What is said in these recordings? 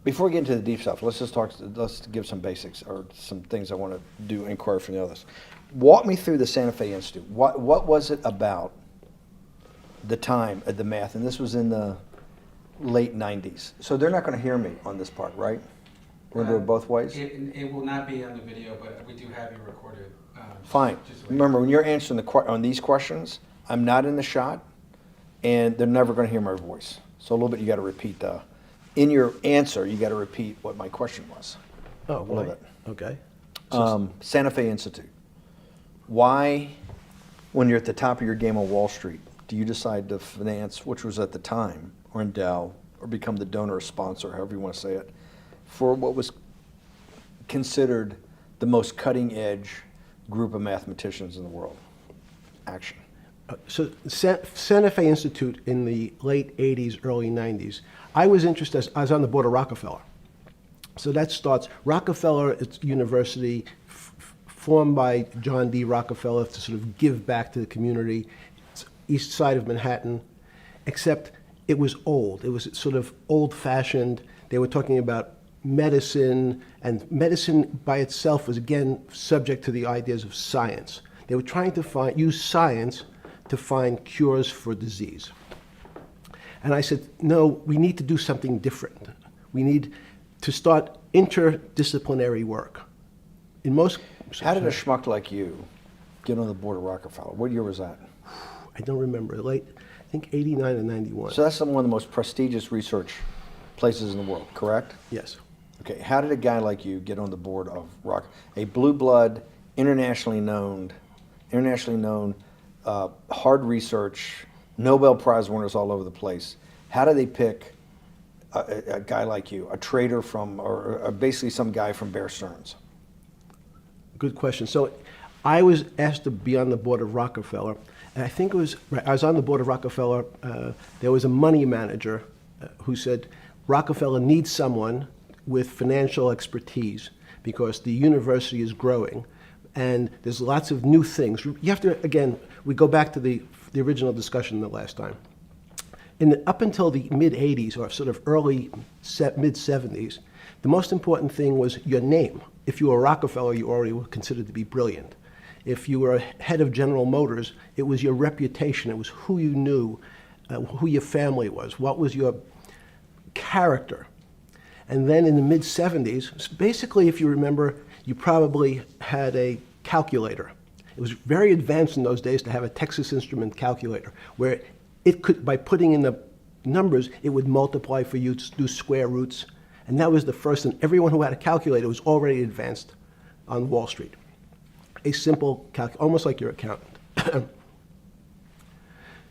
Before we get into the deep stuff, let's give some basics or some things I want to do inquire from the others. Walk me through the Santa Fe Institute. What was it about the time of the math? And this was in the late 90s. So they're not going to hear me on this part, right? We're going to do it both ways? It will not be on the video, but we do have you recorded. Fine. Remember, when you're answering on these questions, I'm not in the shot, and they're never going to hear my voice. So a little bit you got to repeat in your answer, you got to repeat what my question was. Oh, a little bit. Okay. Santa Fe Institute. Why, when you're at the top of your game on Wall Street, do you decide to finance, which was at the time, or endow, or become the donor or sponsor, however you want to say it, for what was considered the most cutting edge group of mathematicians in the world? Action. So Santa Fe Institute in the late 80s, early 90s, I was interested, I was on the board of Rockefeller. So that starts, Rockefeller, it's university formed by John D. Rockefeller to sort of give back to the community. It's east side of Manhattan, except it was old. It was sort of old-fashioned. They were talking about medicine, and medicine by itself was, again, subject to the ideas of science. They were trying to use science to find cures for disease. And I said, no, we need to do something different. We need to start interdisciplinary work. How did a schmuck like you get on the board of Rockefeller? What year was that? I don't remember. I think 89 and 91. So that's one of the most prestigious research places in the world, correct? Yes. Okay, how did a guy like you get on the board of a blue blood, internationally known, hard research, Nobel Prize winners all over the place? How do they pick a guy like you, a trader from, or basically some guy from Bear Stearns? Good question. So I was asked to be on the board of Rockefeller, and I think it was, I was on the board of Rockefeller, there was a money manager who said, Rockefeller needs someone with financial expertise because the university is growing and there's lots of new things. You have to, again, we go back to the original discussion the last time. Up until the mid-'80s or sort of early mid-'70s, the most important thing was your name. If you were Rockefeller, you already were considered to be brilliant. If you were head of General Motors, it was your reputation. It was who you knew, who your family was, what was your character. And then in the mid-'70s, basically, if you remember, you probably had a calculator. It was very advanced in those days to have a Texas Instrument calculator, where it could, by putting in the numbers, it would multiply for you to do square roots. And that was the first, and everyone who had a calculator was already advanced on Wall Street. A simple calculator, almost like your accountant.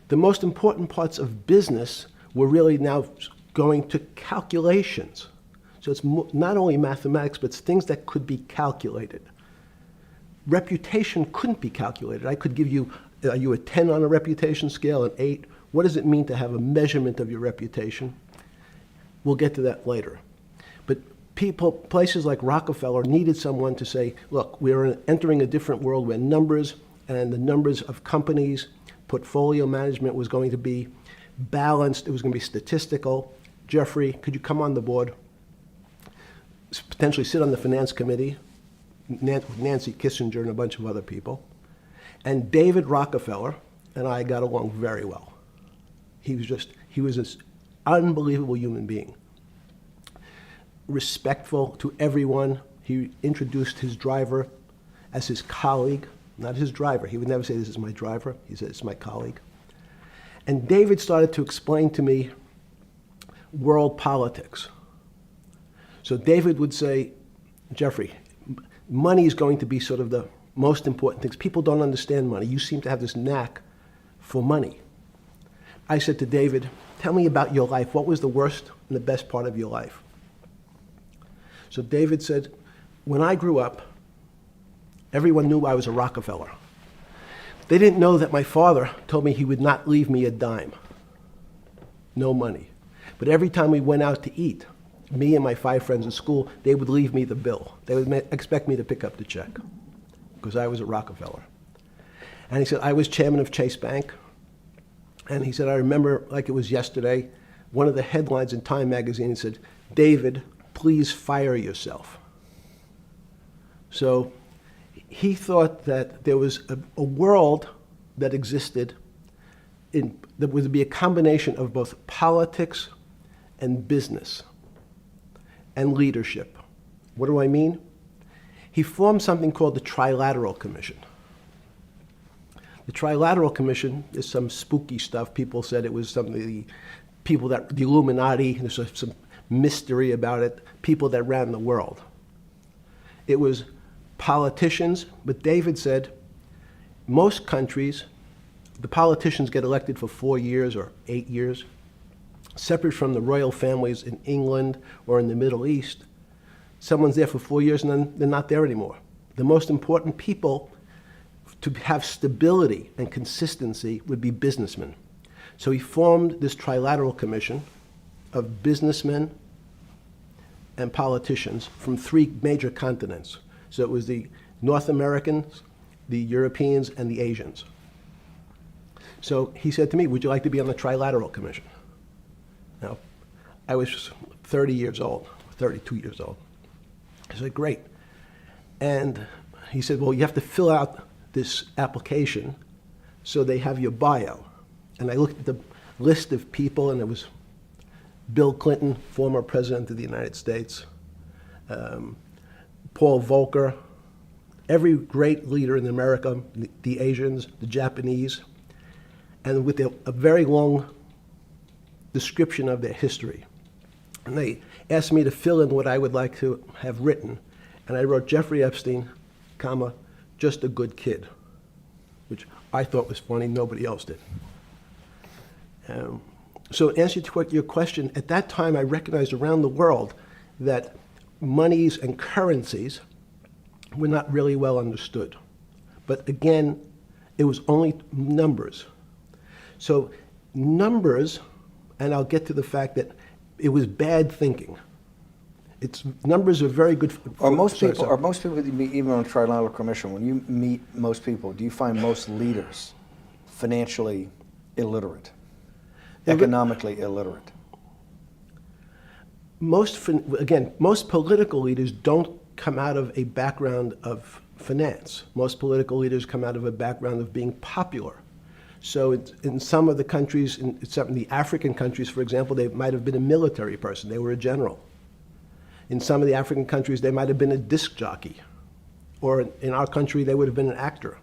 The most important parts of business were really now going to calculations. So it's not only mathematics, but it's things that could be calculated. Reputation couldn't be calculated. I could give you, are you a 10 on a reputation scale, an 8? What does it mean to have a measurement of your reputation? We'll get to that later. But places like Rockefeller needed someone to say, look, we're entering a different world where numbers and the numbers of companies, portfolio management was going to be balanced, it was going to be statistical. Jeffrey, could you come on the board? Potentially sit on the finance committee, Nancy Kissinger and a bunch of other people. And David Rockefeller and I got along very well. He was this unbelievable human being. Respectful to everyone. He introduced his driver as his colleague, not his driver. He would never say, this is my driver. He said, it's my colleague. And David started to explain to me world politics. So David would say, Jeffrey, money is going to be sort of the most important things. People don't understand money. You seem to have this knack for money. I said to David, tell me about your life. What was the worst and the best part of your life? So David said, when I grew up, everyone knew I was a Rockefeller. They didn't know that my father told me he would not leave me a dime. No money. But every time we went out to eat, me and my 5 friends at school, they would leave me the bill. They would expect me to pick up the check because I was a Rockefeller. And he said, I was chairman of Chase Bank. And he said, I remember like it was yesterday, one of the headlines in Time magazine said, David, please fire yourself. So he thought that there was a world that existed that would be a combination of both politics and business and leadership. What do I mean? He formed something called the Trilateral Commission. The Trilateral Commission is some spooky stuff. People said it was something, the Illuminati, there's some mystery about it, people that ran the world. It was politicians, but David said most countries, the politicians get elected for 4 years or 8 years, separate from the royal families in England or in the Middle East. Someone's there for 4 years and then they're not there anymore. The most important people to have stability and consistency would be businessmen. So he formed this Trilateral Commission of businessmen and politicians from 3 major continents. So it was the North Americans, the Europeans, and the Asians. So he said to me, would you like to be on the Trilateral Commission? Now, I was 30 years old, 32 years old. I said, great. And he said, well, you have to fill out this application so they have your bio. And I looked at the list of people, and it was Bill Clinton, former president of the United States, Paul Volcker, every great leader in America, the Asians, the Japanese, and with a very long description of their history. And they asked me to fill in what I would like to have written. And I wrote Jeffrey Epstein, comma, just a good kid, which I thought was funny, nobody else did. So in answer to your question, at that time I recognized around the world that monies and currencies were not really well understood. But again, it was only numbers. So numbers, and I'll get to the fact that it was bad thinking. Numbers are very good. Are most people that you meet, even on the Trilateral Commission, when you meet most people, do you find most leaders financially illiterate, economically illiterate? Most political leaders don't come out of a background of finance. Most political leaders come out of a background of being popular. So in some of the countries, in some of the African countries, for example, they might have been a military person. They were a general. In some of the African countries, they might have been a disc jockey. Or in our country, they would have been an actor.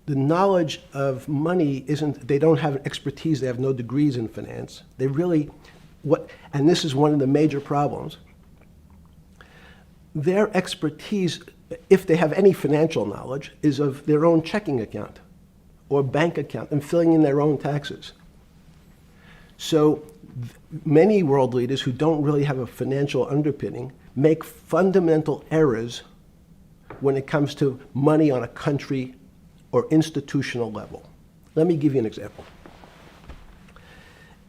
The knowledge of money they don't have expertise, they have no degrees in finance. They really, and this is one of the major problems, their expertise, if they have any financial knowledge, is of their own checking account or bank account and filling in their own taxes. So many world leaders who don't really have a financial underpinning make fundamental errors when it comes to money on a country or institutional level. Let me give you an example.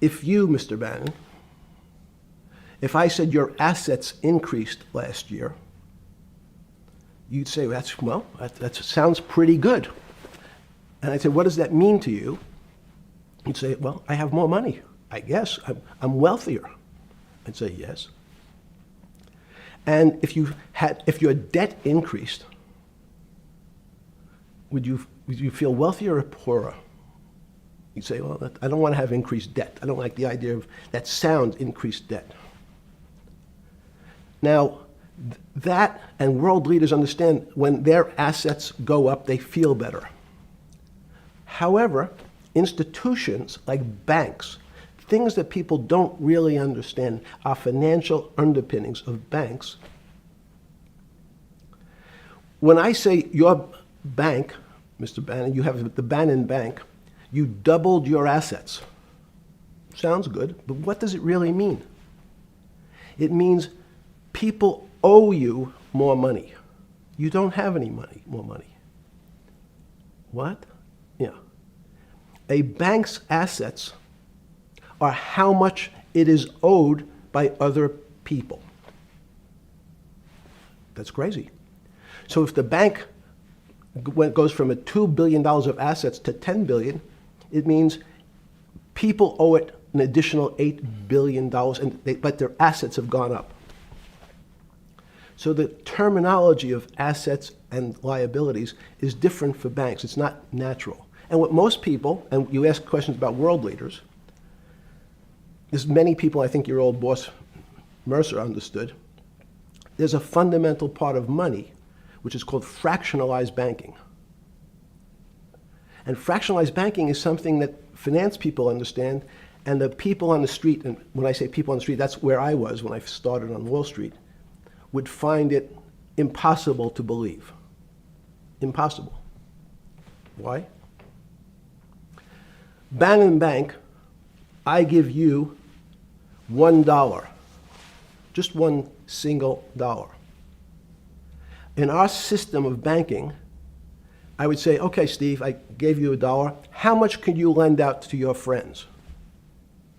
If you, Mr. Bannon, if I said your assets increased last year, you'd say, that sounds pretty good. And I'd say, what does that mean to you? You'd say, well, I have more money. I guess I'm wealthier. I'd say, yes. And if your debt increased, would you feel wealthier or poorer? You'd say, well, I don't want to have increased debt. I don't like the idea of that sound, increased debt. Now, that and world leaders understand when their assets go up, they feel better. However, institutions like banks, things that people don't really understand are financial underpinnings of banks. When I say your bank, Mr. Bannon, you have the Bannon Bank, you doubled your assets. Sounds good, but what does it really mean? It means people owe you more money. You don't have any more money. What? Yeah. A bank's assets are how much it is owed by other people. That's crazy. So if the bank goes from $2 billion of assets to $10 billion, it means people owe it an additional $8 billion, but their assets have gone up. So the terminology of assets and liabilities is different for banks. It's not natural. And what most people, and you ask questions about world leaders, there's many people, I think your old boss Mercer understood, there's a fundamental part of money which is called fractionalized banking. And fractionalized banking is something that finance people understand, and the people on the street, and when I say people on the street, that's where I was when I started on Wall Street, would find it impossible to believe. Impossible. Why? Bannon Bank, I give you $1, just one single dollar. In our system of banking, I would say, okay, Steve, I gave you $1. How much could you lend out to your friends?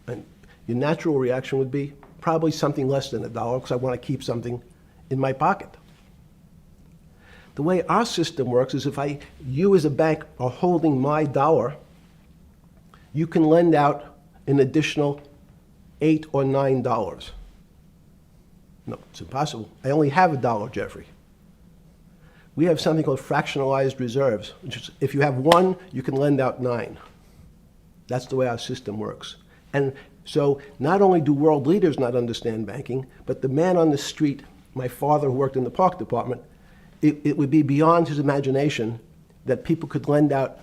And your natural reaction would be probably something less than $1 because I want to keep something in my pocket. The way our system works is if you as a bank are holding my dollar, you can lend out an additional $8 or $9. No, it's impossible. I only have $1, Jeffrey. We have something called fractionalized reserves, which is if you have 1, you can lend out 9. That's the way our system works. And so not only do world leaders not understand banking, but the man on the street, my father who worked in the park department, it would be beyond his imagination that people could lend out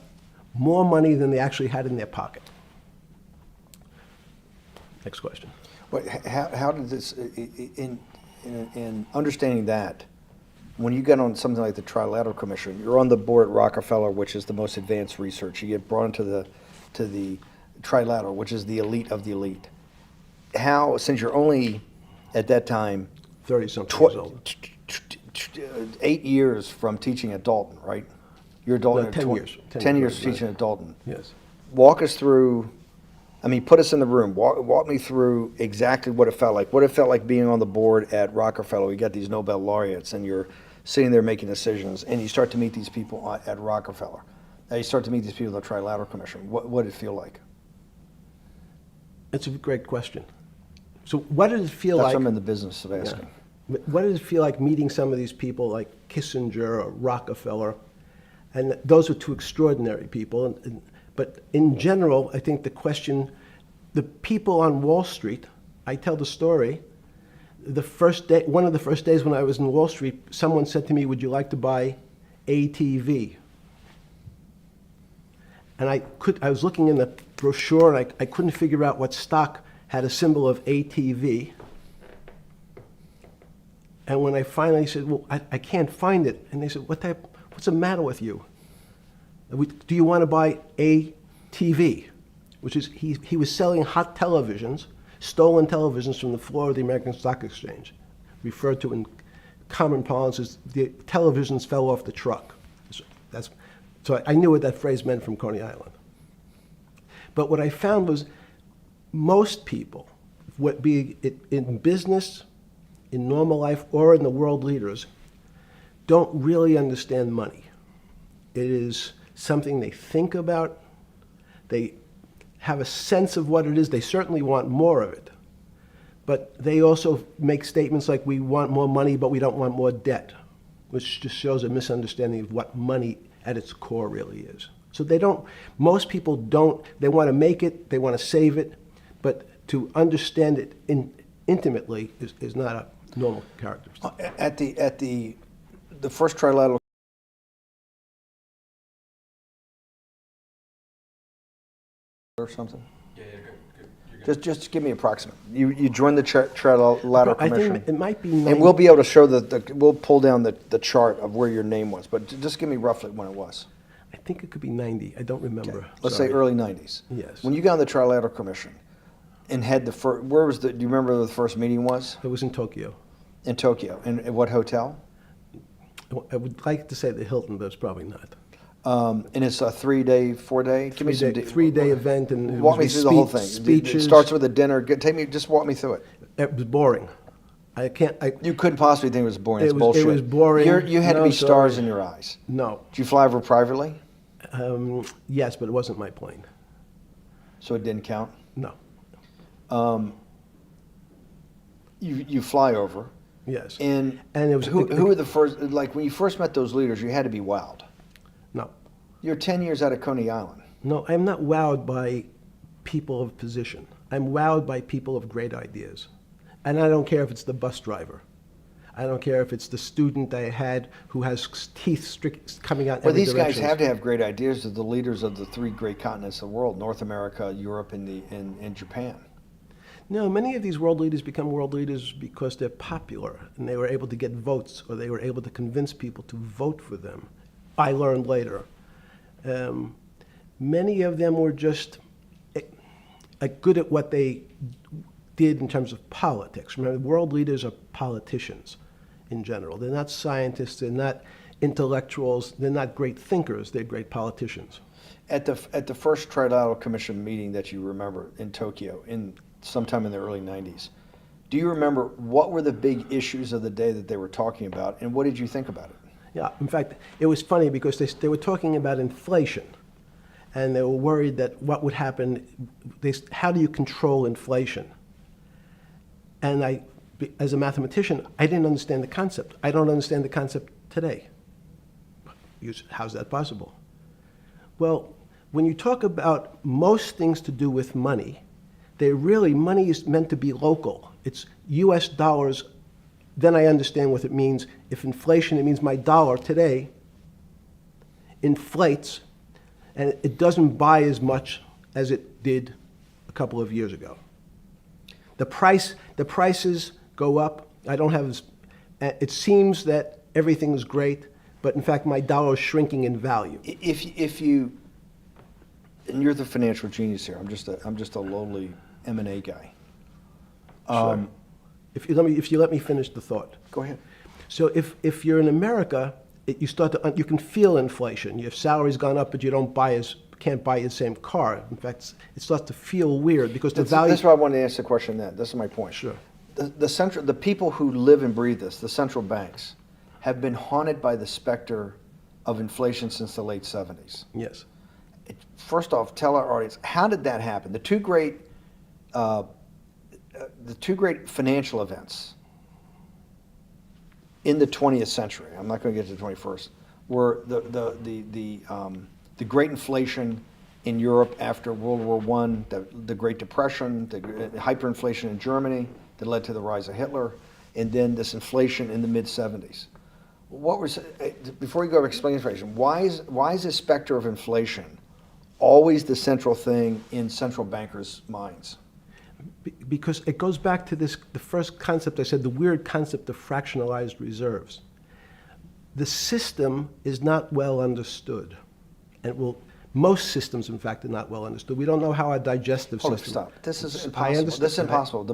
more money than they actually had in their pocket. Next question. But how did this, in understanding that, when you get on something like the Trilateral Commission, you're on the board at Rockefeller, which is the most advanced research. You get brought into the Trilateral, which is the elite of the elite. How, since you're only at that time 30-something years old. 8 years from teaching at Dalton, right? You're a Dalton. No, 10 years. 10 years right. teaching at Dalton. Yes. Walk us through. I mean, put us in the room. Walk me through exactly what it felt like. What it felt like being on the board at Rockefeller. We got these Nobel laureates, and you're sitting there making decisions, and you start to meet these people at Rockefeller. Now you start to meet these people at the Trilateral Commission. What did it feel like? It's a great question. So what did it feel That's like? what I'm in the business of asking. Yeah. What did it feel like meeting some of these people like Kissinger or Rockefeller? And those were two extraordinary people. But in general, I think the question, the people on Wall Street, I tell the story, the first day, one of the first days when I was in Wall Street, someone said to me, would you like to buy ATV? And I was looking in the brochure and I couldn't figure out what stock had a symbol of ATV. And when I finally said, well, I can't find it. And they said, what's the matter with you? Do you want to buy ATV? Which is, he was selling hot televisions, stolen televisions from the floor of the American Stock Exchange, referred to in common parlance as the televisions fell off the truck. So I knew what that phrase meant from Coney Island. But what I found was most people, be it in business, in normal life, or in the world leaders, don't really understand money. It is something they think about. They have a sense of what it is. They certainly want more of it. But they also make statements like, we want more money, but we don't want more debt, which just shows a misunderstanding of what money at its core really is. So most people don't, they want to make it, they want to save it, but to understand it intimately is not a normal characteristic. At the first Trilateral or something? Yeah, you're good. Just give me approximate. You joined the Trilateral I Commission. think it might be And we'll be able to show we'll pull down the chart of where your name was, but just give me roughly when it was. I think it could be 90. I don't remember. Okay. Let's say early 90s. Yes. When you got on the Trilateral Commission and had do you remember where the first meeting was? It was in Tokyo. In Tokyo. And at what hotel? I would like to say the Hilton, but it's probably not. And it's a 3-day, 4-day? Give me some Three-day event, and it walk was me through the whole thing. Speeches. It starts with a dinner. Just walk me through it. It was boring. You couldn't possibly think it was boring. It's bullshit. It was boring. You had to be stars in your eyes. No. Did you fly over privately? Yes, but it wasn't my plane. So it didn't count? No. You fly over. Yes. And it was who were the first, like when you first met those leaders, you had to be wowed. No. You're 10 years out of Coney Island. No, I'm not wowed by people of position. I'm wowed by people of great ideas. And I don't care if it's the bus driver. I don't care if it's the student I had who has teeth coming out in Well, every these guys direction. have to have great ideas. They're the leaders of the three great continents of the world: North America, Europe, and Japan. No, many of these world leaders become world leaders because they're popular and they were able to get votes or they were able to convince people to vote for them. I learned later. Many of them were just good at what they did in terms of politics. Remember, world leaders are politicians in general. They're not scientists, they're not intellectuals, they're not great thinkers, they're great politicians. At the first Trilateral Commission meeting that you remember in Tokyo, sometime in the early 90s, do you remember what were the big issues of the day that they were talking about, and what did you think about it? Yeah, in fact, it was funny because they were talking about inflation, and they were worried that what would happen, how do you control inflation? And as a mathematician, I didn't understand the concept. I don't understand the concept today. How's that possible? Well, when you talk about most things to do with money, money is meant to be local. It's US dollars, then I understand what it means. If inflation, it means my dollar today inflates, and it doesn't buy as much as it did a couple of years ago. The prices go up. It seems that everything is great, but in fact my dollar is shrinking in value. If you, and you're the financial genius here. I'm just a lowly M&A guy. Sure. If you let me finish the thought. Go ahead. So if you're in America, you can feel inflation. Your salary's gone up, but you can't buy the same car. In fact, it starts to feel weird because the value. That's why I wanted to ask the question then. This is my point. Sure. The people who live and breathe this, the central banks, have been haunted by the specter of inflation since the late 70s. Yes. First off, tell our audience, how did that happen? The two great financial events in the 20th century, I'm not going to get to the 21st, were the great inflation in Europe after World War I, the Great Depression, the hyperinflation in Germany that led to the rise of Hitler, and then this inflation in the mid-70s. Before you go to explain inflation, why is the specter of inflation always the central thing in central bankers' minds? Because it goes back to the first concept I said, the weird concept of fractionalized reserves. The system is not well understood. And most systems, in fact, are not well understood. We don't know how our digestive system. Stop. This is I impossible. understand. This is impossible.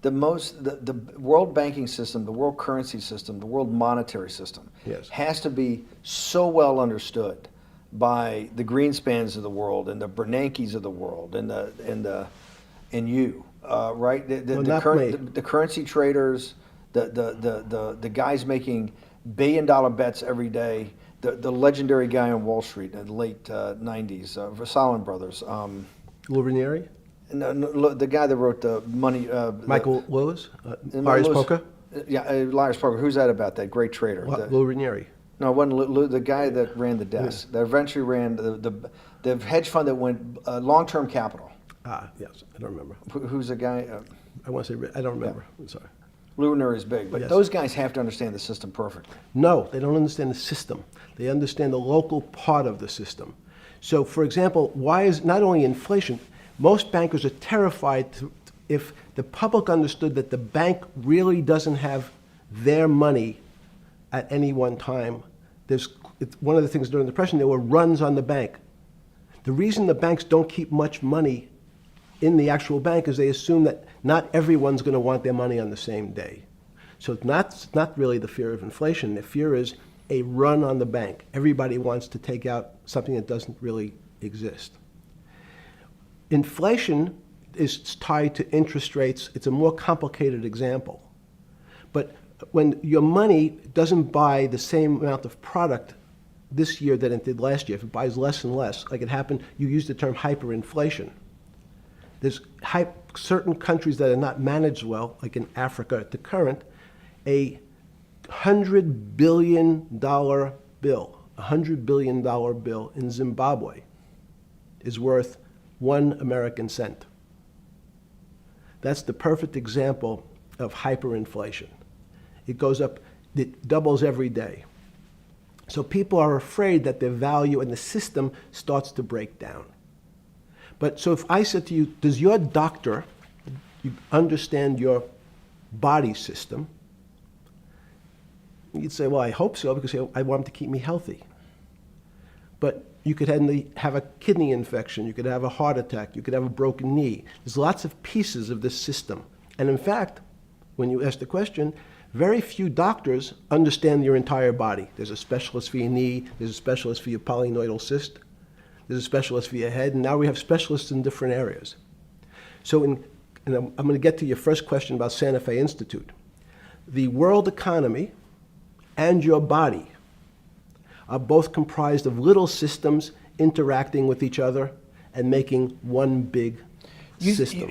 The world banking system, the world currency system, the world monetary system Yes. has to be so well understood by the Greenspans of the world and the Bernankes of the world and you, right? The currency traders, the guys making billion-dollar bets every day. The legendary guy on Wall Street in the late 90s, Salomon Brothers. Lou Ranieri? No, the guy that wrote the money. Michael Lewis? Liar's Poker? Yeah, Liar's Poker. Who's that about? That great trader. Lou Ranieri. No, it wasn't Lou, the guy that ran the desk. That eventually ran the hedge fund that went long-term capital. Yes, I don't remember. Who's the guy? I want to say, I don't remember. I'm sorry. Lou Ranieri is big, but Yes. those guys have to understand the system perfectly. No, they don't understand the system. They understand the local part of the system. So, for example, why is not only inflation, most bankers are terrified if the public understood that the bank really doesn't have their money at any one time. One of the things during the Depression, there were runs on the bank. The reason the banks don't keep much money in the actual bank is they assume that not everyone's going to want their money on the same day. So it's not really the fear of inflation. The fear is a run on the bank. Everybody wants to take out something that doesn't really exist. Inflation is tied to interest rates. It's a more complicated example. But when your money doesn't buy the same amount of product this year than it did last year, if it buys less and less, like it happened, you used the term hyperinflation. There's certain countries that are not managed well, like in Africa at the current, A $100 billion bill, $100 billion bill in Zimbabwe is worth 1 American cent. That's the perfect example of hyperinflation. It goes up, it doubles every day. So people are afraid that their value in the system starts to break down. But so if I said to you, does your doctor understand your body system? You'd say, well, I hope so, because I want him to keep me healthy. But you could have a kidney infection, you could have a heart attack, you could have a broken knee. There's lots of pieces of this system. And in fact, when you ask the question, very few doctors understand your entire body. There's a specialist for your knee, there's a specialist for your polynoidal cyst, there's a specialist for your head, and now we have specialists in different areas. So and I'm going to get to your first question about Santa Fe Institute. The world economy and your body are both comprised of little systems interacting with each other and making one big system.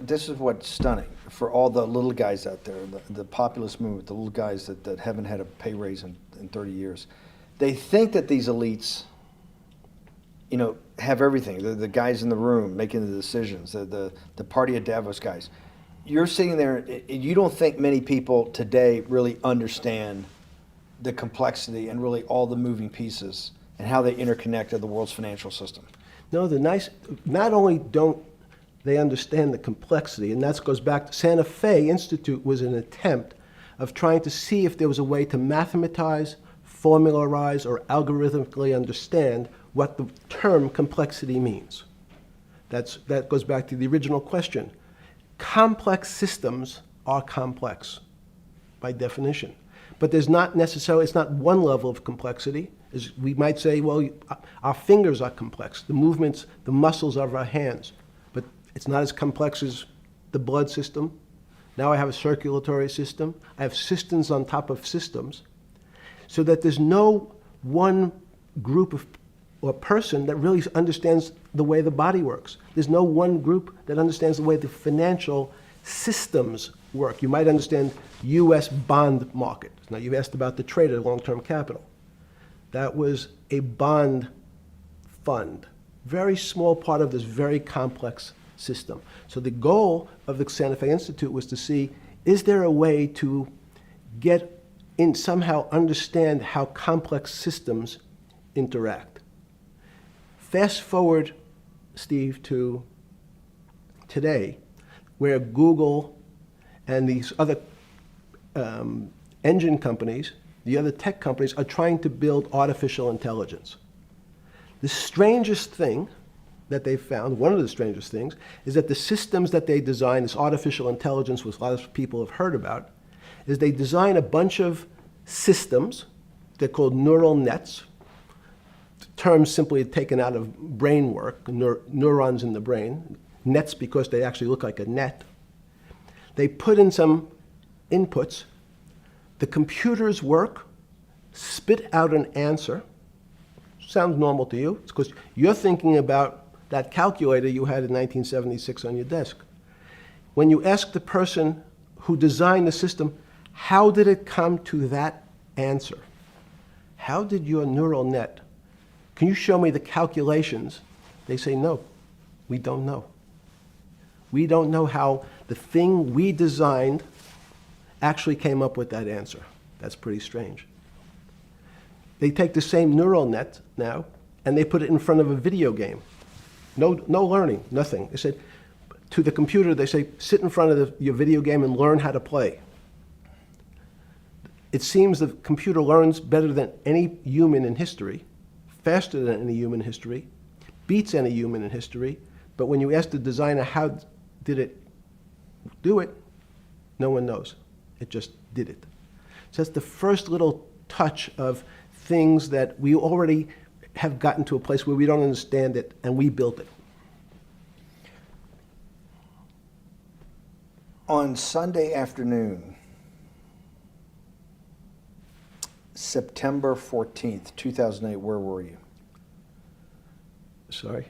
This is what's stunning for all the little guys out there, the populist movement, the little guys that haven't had a pay raise in 30 years. They think that these elites, have everything. The guys in the room making the decisions, the party of Davos guys. You're sitting there, you don't think many people today really understand the complexity and really all the moving pieces and how they interconnect to the world's financial system. No, not only don't they understand the complexity, and that goes back to Santa Fe Institute was an attempt of trying to see if there was a way to mathematize, formularize, or algorithmically understand what the term complexity means. That goes back to the original question. Complex systems are complex by definition. But there's not necessarily, it's not one level of complexity. As we might say, well, our fingers are complex, the movements, the muscles of our hands. But it's not as complex as the blood system. Now I have a circulatory system. I have systems on top of systems. So that there's no one group of or person that really understands the way the body works. There's no one group that understands the way the financial systems work. You might understand U.S. bond market. Now, you've asked about the trade of long-term capital. That was a bond fund, very small part of this very complex system. So the goal of the Santa Fe Institute was to see, is there a way to get in, somehow understand how complex systems interact? Fast forward, Steve, to today, where Google and these other engine companies, the other tech companies, are trying to build artificial intelligence. The strangest thing that they've found, one of the strangest things, is that the systems that they design, this artificial intelligence, which a lot of people have heard about, is they design a bunch of systems. They're called neural nets. Terms simply taken out of brain work, neurons in the brain. Nets because they actually look like a net. They put in some inputs. The computers work, spit out an answer. Sounds normal to you. It's because you're thinking about that calculator you had in 1976 on your desk. When you ask the person who designed the system, how did it come to that answer? How did your neural net, can you show me the calculations? They say, no, we don't know. We don't know how the thing we designed actually came up with that answer. That's pretty strange. They take the same neural net now, and they put it in front of a video game. No learning, nothing. They said, to the computer, they say, sit in front of your video game and learn how to play. It seems the computer learns better than any human in history, faster than any human in history, beats any human in history, but when you ask the designer how did it do it, no one knows. It just did it. So that's the first little touch of things that we already have gotten to a place where we don't understand it, and we built it. On Sunday afternoon, September 14th, 2008, where were you? Sorry?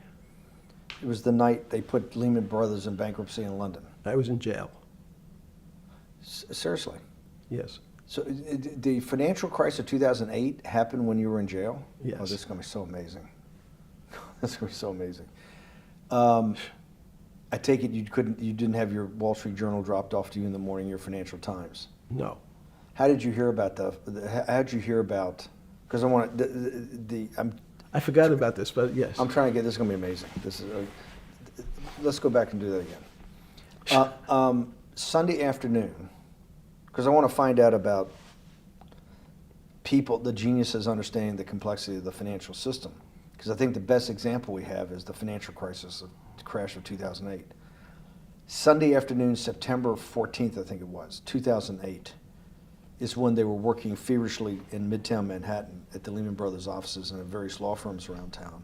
It was the night they put Lehman Brothers in bankruptcy in London. I was in jail. Seriously. Yes. So the financial crisis of 2008 happened when you were in jail? Yes. Oh, this is going to be so amazing. This is going to be so amazing. I take it you didn't have your Wall Street Journal dropped off to you in the morning, your Financial Times. No. How did you hear about how did you hear about, because I want I forgot about this, but yes. I'm trying to get, this is going to be amazing. This is, let's go back and do that again. Sunday afternoon, because I want to find out about people, the geniuses understanding the complexity of the financial system. Because I think the best example we have is the financial crisis, the crash of 2008. Sunday afternoon, September 14th, I think it was, 2008, is when they were working feverishly in Midtown Manhattan at the Lehman Brothers offices and at various law firms around town,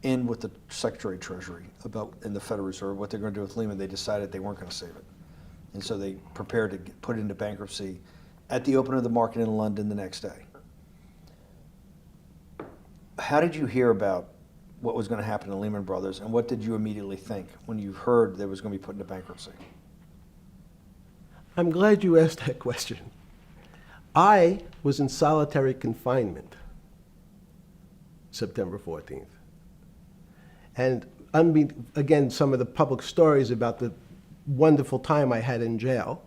and with the Secretary of Treasury and the Federal Reserve, what they're going to do with Lehman. They decided they weren't going to save it. And so they prepared to put it into bankruptcy at the open of the market in London the next day. How did you hear about what was going to happen to Lehman Brothers, and what did you immediately think when you heard they was going to be put into bankruptcy? I'm glad you asked that question. I was in solitary confinement September 14th. And again, some of the public stories about the wonderful time I had in jail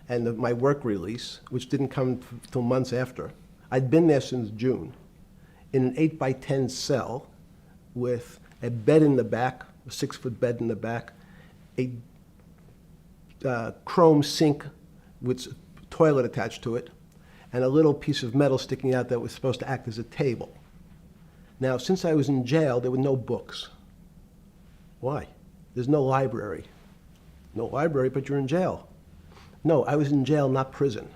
and my work release, which didn't come till months after. I'd been there since June in an 8x10 cell with a bed in the back, a 6-foot bed in the back, a chrome sink with a toilet attached to it, and a little piece of metal sticking out that was supposed to act as a table. Now, since I was in jail, there were no books. Why? There's no library. No library, but you're in jail. No, I was in jail, not prison.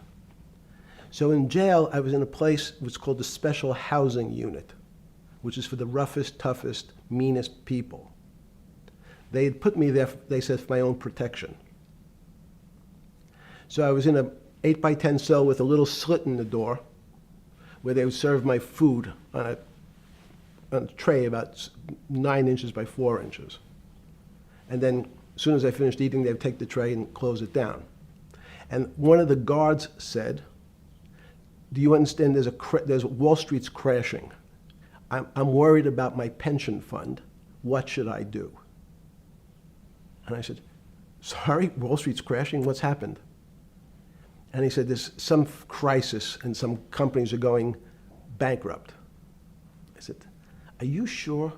So in jail, I was in a place which is called the Special Housing Unit, which is for the roughest, toughest, meanest people. They had put me there, they said, for my own protection. So I was in a 8x10 cell with a little slit in the door where they would serve my food on a tray about 9 inches by 4 inches. And then as soon as I finished eating, they would take the tray and close it down. And one of the guards said, do you understand there's Wall Street's crashing. I'm worried about my pension fund. What should I do? And I said, sorry, Wall Street's crashing? What's happened? And he said, there's some crisis and some companies are going bankrupt. I said, are you sure?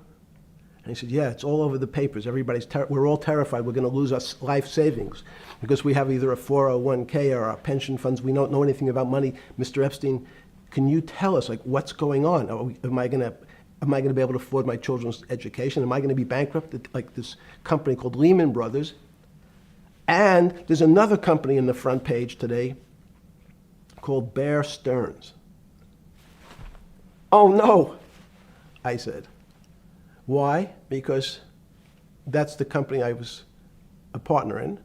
And he said, yeah, it's all over the papers. We're all terrified we're going to lose our life savings because we have either a 401k or our pension funds. We don't know anything about money. Mr. Epstein, can you tell us, like, what's going on? Am I going to be able to afford my children's education? Am I going to be bankrupt like this company called Lehman Brothers? And there's another company in the front page today called Bear Stearns. Oh, no, I said. Why? Because that's the company I was a partner in.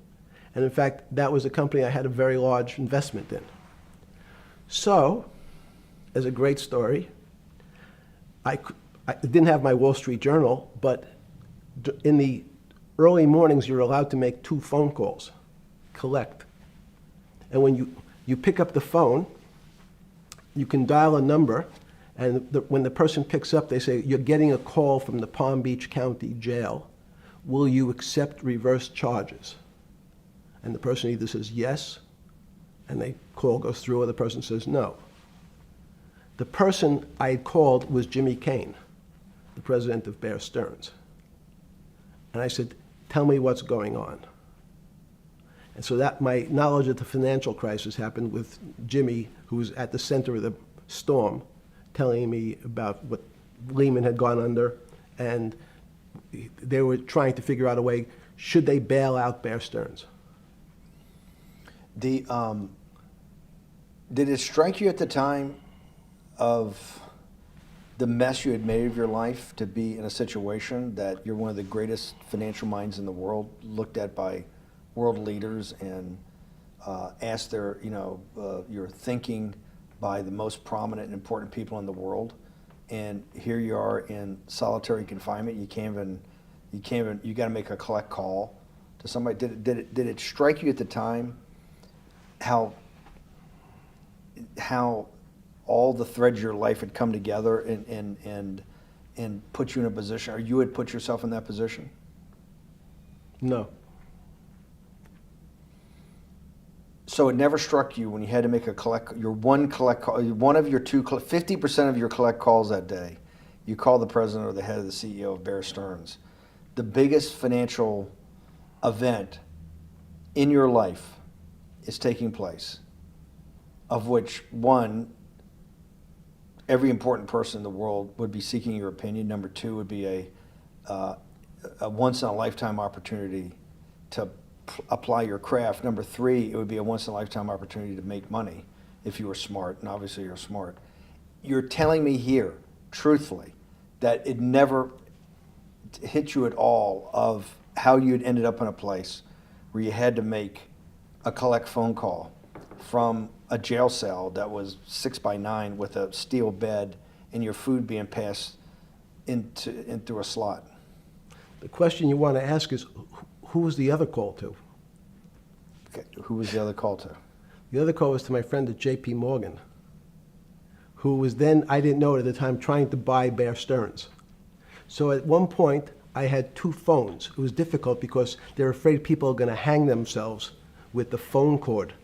And in fact, that was a company I had a very large investment in. So, as a great story, I didn't have my Wall Street Journal, but in the early mornings, you're allowed to make 2 phone calls, collect. And when you pick up the phone, you can dial a number, and when the person picks up, they say, you're getting a call from the Palm Beach County Jail. Will you accept reverse charges? And the person either says yes, and the call goes through, or the person says no. The person I had called was Jimmy Kane, the president of Bear Stearns. And I said, tell me what's going on. And so that my knowledge of the financial crisis happened with Jimmy, who was at the center of the storm, telling me about what Lehman had gone under, and they were trying to figure out a way, should they bail out Bear Stearns? Did it strike you at the time of the mess you had made of your life to be in a situation that you're one of the greatest financial minds in the world, looked at by world leaders and asked your thinking by the most prominent and important people in the world, and here you are in solitary confinement. You got to make a collect call to somebody. Did it strike you at the time how all the threads of your life had come together and put you in a position, or you had put yourself in that position? No. So it never struck you when you had to make one of your 50% of your collect calls that day, you call the president or the head of the CEO of Bear Stearns. The biggest financial event in your life is taking place, of which one, every important person in the world would be seeking your opinion. Number two would be a once in a lifetime opportunity to apply your craft. Number three, it would be a once in a lifetime opportunity to make money if you were smart, and obviously you're smart. You're telling me here, truthfully, that it never hit you at all of how you'd ended up in a place where you had to make a collect phone call from a jail cell that was 6x9 with a steel bed and your food being passed into a slot. The question you want to ask is, who was the other call to? Okay. Who was the other call to? The other call was to my friend at J.P. Morgan, who was then, I didn't know it at the time, trying to buy Bear Stearns. So at one point, I had two phones. It was difficult because they're afraid people are going to hang themselves with the phone cord.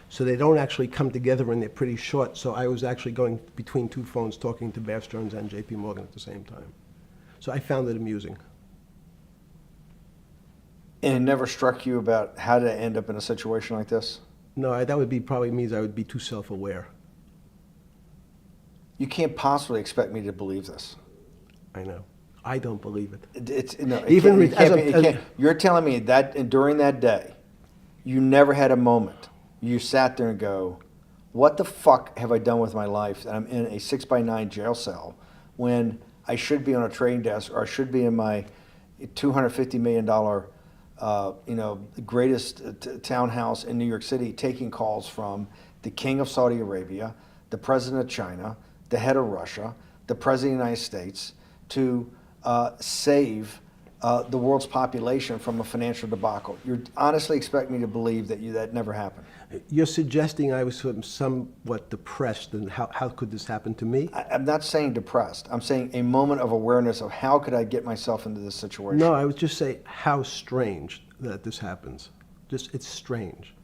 So they don't actually come together and they're pretty short. So I was actually going between two phones talking to Bear Stearns and J.P. Morgan at the same time. So I found it amusing. And it never struck you about how to end up in a situation like this? No, that would be probably means I would be too self-aware. You can't possibly expect me to believe this. I know. I don't believe it. It's no. Even It can't as be- a- it can't- You're telling me that and during that day, you never had a moment. You sat there and go, "What the fuck have I done with my life? That I'm in a 6x9 jail cell when I should be on a trading desk, or I should be in my $250 million, greatest townhouse in New York City, taking calls from the king of Saudi Arabia, the president of China, the head of Russia, the president of the United States, to save the world's population from a financial debacle." You honestly expect me to believe that never happened? You're suggesting I was sort of somewhat depressed, and how could this happen to me? I'm not saying depressed. I'm saying a moment of awareness of how could I get myself into this situation. No, I would just say how strange that this happens. Just, it's strange.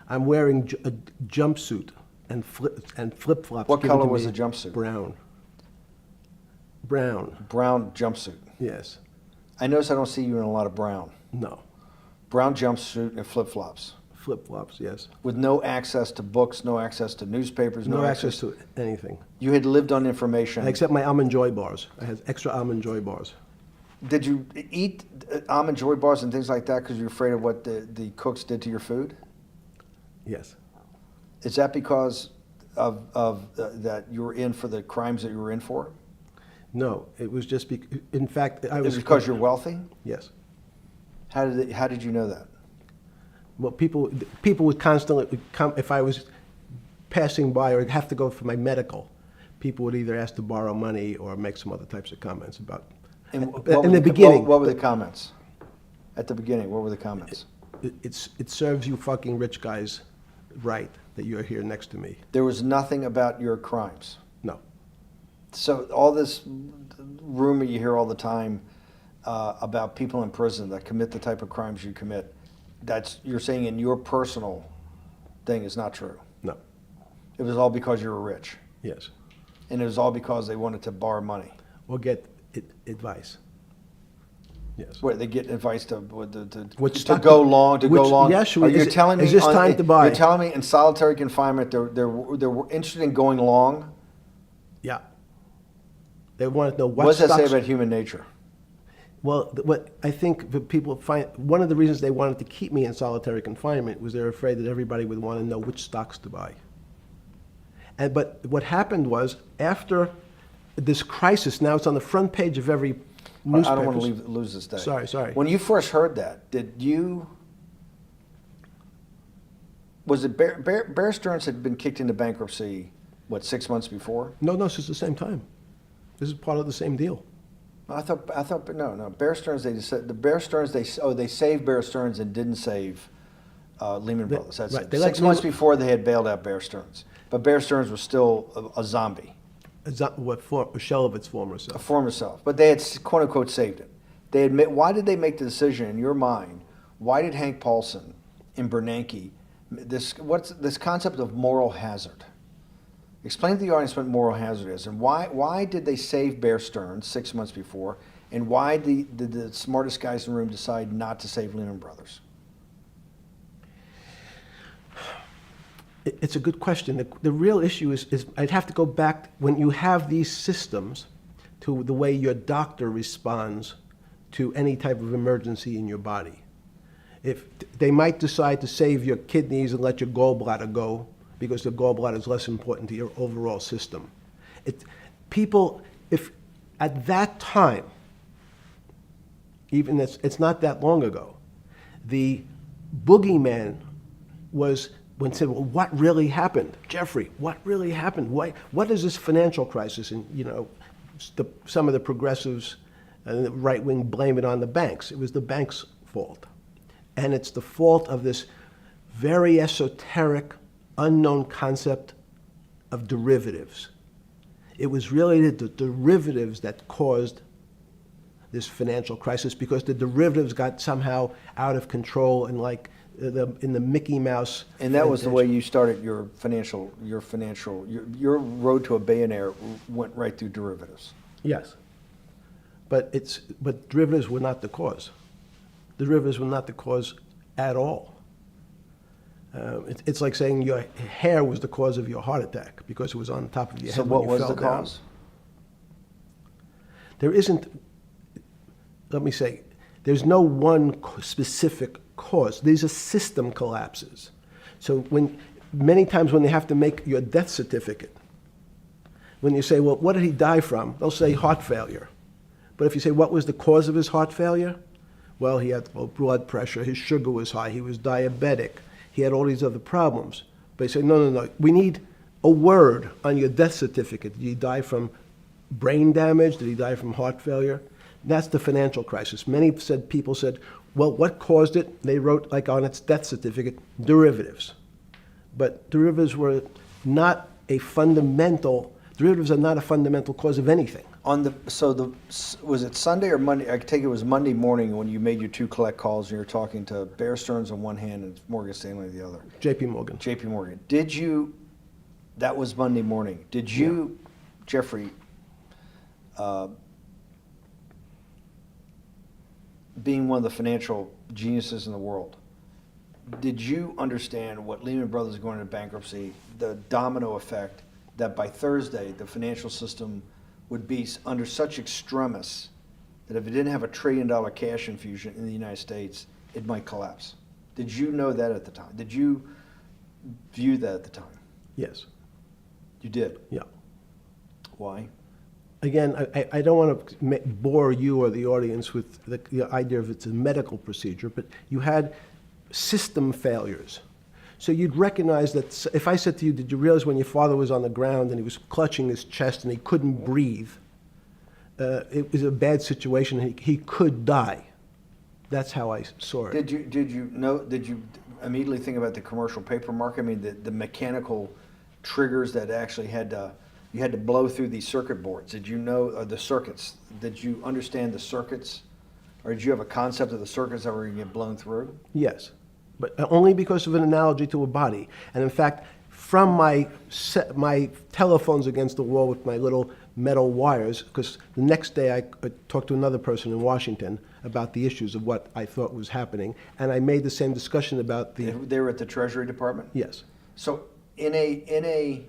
I'm wearing a jumpsuit and flip-flops. What given color to was me. the jumpsuit? Brown. Brown, Brown jumpsuit. yes. I notice I don't see you in a lot of brown. No. Brown jumpsuit and flip-flops. Flip-flops, yes. With no access to books, no access to newspapers, No access to anything. You had lived on information. Except my Almond Joy bars. I had extra Almond Joy bars. Did you eat Almond Joy bars and things like that because you're afraid of what the cooks did to your food? Yes. Is that because of that you were in for the crimes that you were in for? No, it was just, in fact, I Is was... it because you're wealthy? Yes. How did you know that? Well, people would constantly come, if I was passing by or have to go for my medical, people would either ask to borrow money or make some other types of comments about... And In the beginning... what were the comments? At the beginning, what were the comments? It serves you fucking rich guys right that you're here next to me. There was nothing about your crimes. No. So all this rumor you hear all the time about people in prison that commit the type of crimes you commit, you're saying in your personal thing is not true. No. It was all because you were rich. Yes. And it was all because they wanted to borrow money. Or get advice. Yes. Where they get advice to Which go long. Yes, Are you telling me is this time to buy? You're telling me in solitary confinement they're interested in going long? Yeah. They want to know what What does that say stocks... about human nature? Well, what I think that people find, one of the reasons they wanted to keep me in solitary confinement was they're afraid that everybody would want to know which stocks to buy. But what happened was, after this crisis, now it's on the front page of every newspaper. I don't want to lose this day. Sorry. When you first heard that, was it Bear Stearns had been kicked into bankruptcy, 6 months before? No, this is the same time. This is part of the same deal. I thought no. Bear Stearns, they saved Bear Stearns and didn't save Lehman Brothers. That's right, it. they let 6 months Lehman- before they had bailed out Bear Stearns, but Bear Stearns was still a zombie, A shell of its former a self. former self. But they had quote unquote saved it. They admit. Why did they make the decision in your mind? Why did Hank Paulson and Bernanke what's this concept of moral hazard? Explain to the audience what moral hazard is, and why did they save Bear Stearns 6 months before, and why did the smartest guys in the room decide not to save Lehman Brothers? It's a good question. The real issue is I'd have to go back when you have these systems to the way your doctor responds to any type of emergency in your body. If they might decide to save your kidneys and let your gallbladder go because the gallbladder is less important to your overall system. If at that time, even it's not that long ago, the boogeyman was when said, well, what really happened? Jeffrey, what really happened? What is this financial crisis? And, some of the progressives and the right wing blame it on the banks. It was the banks' fault. And it's the fault of this very esoteric, unknown concept of derivatives. It was really the derivatives that caused this financial crisis because the derivatives got somehow out of control and in the Mickey Mouse. And that was the way you started your road to a billionaire went right through derivatives. Yes. But derivatives were not the cause. Derivatives were not the cause at all. It's like saying your hair was the cause of your heart attack because it was on top of your head. So what was the cause? There isn't, let me say, there's no one specific cause. These are system collapses. So many times when they have to make your death certificate, when you say, well, what did he die from? They'll say heart failure. But if you say, what was the cause of his heart failure? Well, he had low blood pressure, his sugar was high, he was diabetic, he had all these other problems. But you say, no, we need a word on your death certificate. Did he die from brain damage? Did he die from heart failure? That's the financial crisis. Many people said, well, what caused it? They wrote, like on its death certificate, derivatives. But derivatives are not a fundamental cause of anything. Was it Sunday or Monday? I take it was Monday morning when you made your two collect calls and you were talking to Bear Stearns on one hand and Morgan Stanley on the other. J.P. Morgan. J.P. Morgan. That was Monday morning. Did you, Jeffrey, being one of the financial geniuses in the world, did you understand what Lehman Brothers is going into bankruptcy, the domino effect, that by Thursday the financial system would be under such extremis that if it didn't have $1 trillion cash infusion in the United States, it might collapse? Did you know that at the time? Did you view that at the time? Yes. You did? Yeah. Why? Again, I don't want to bore you or the audience with the idea of it's a medical procedure, but you had system failures. So you'd recognize that if I said to you, did you realize when your father was on the ground and he was clutching his chest and he couldn't breathe, it was a bad situation, he could die. That's how I saw it. Did you immediately think about the commercial paper market? I mean, the mechanical triggers that actually you had to blow through these circuit boards. Did you know the circuits? Did you understand the circuits? Or did you have a concept of the circuits that were going to get blown through? Yes, but only because of an analogy to a body. And in fact, from my telephones against the wall with my little metal wires, because the next day I talked to another person in Washington about the issues of what I thought was happening, and I made the same discussion about the... They were at the Treasury Department? Yes. So in a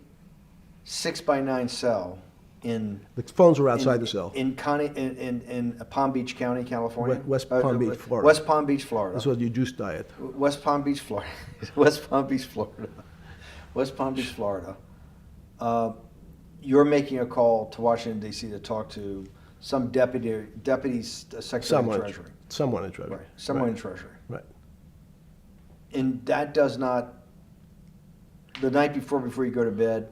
6x9 cell in... The phones were outside the cell. In Palm Beach County, California? West Palm Beach, Florida. West Palm Beach, Florida. This was your juice diet. West Palm Beach, Florida. West Palm Beach, Florida. West Palm Beach, Florida. You're making a call to Washington, D.C. to talk to some deputy secretary of Treasury. Someone in Treasury. Right. Someone in Treasury. Right. And that does not, the night before you go to bed,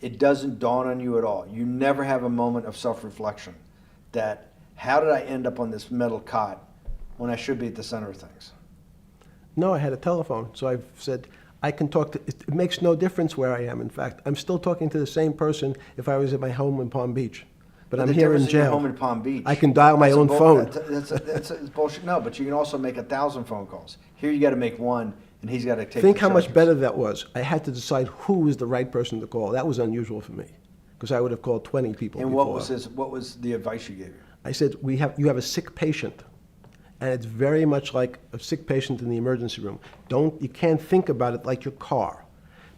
it doesn't dawn on you at all. You never have a moment of self-reflection that, how did I end up on this metal cot when I should be at the center of things? No, I had a telephone. So I've said, I can talk to, it makes no difference where I am, in fact. I'm still talking to the same person if I was at my home in Palm Beach. But I'm the here in difference is you're jail. home in Palm Beach. I can dial my That's a own phone. That's bullshit. No, but you can also make 1,000 phone calls. Here you got to make one, and he's got to take. Think the how much charges. better that was. I had to decide who was the right person to call. That was unusual for me, because I would have called 20 people And before. what was the advice you gave him? I said, you have a sick patient, and it's very much like a sick patient in the emergency room. You can't think about it like your car.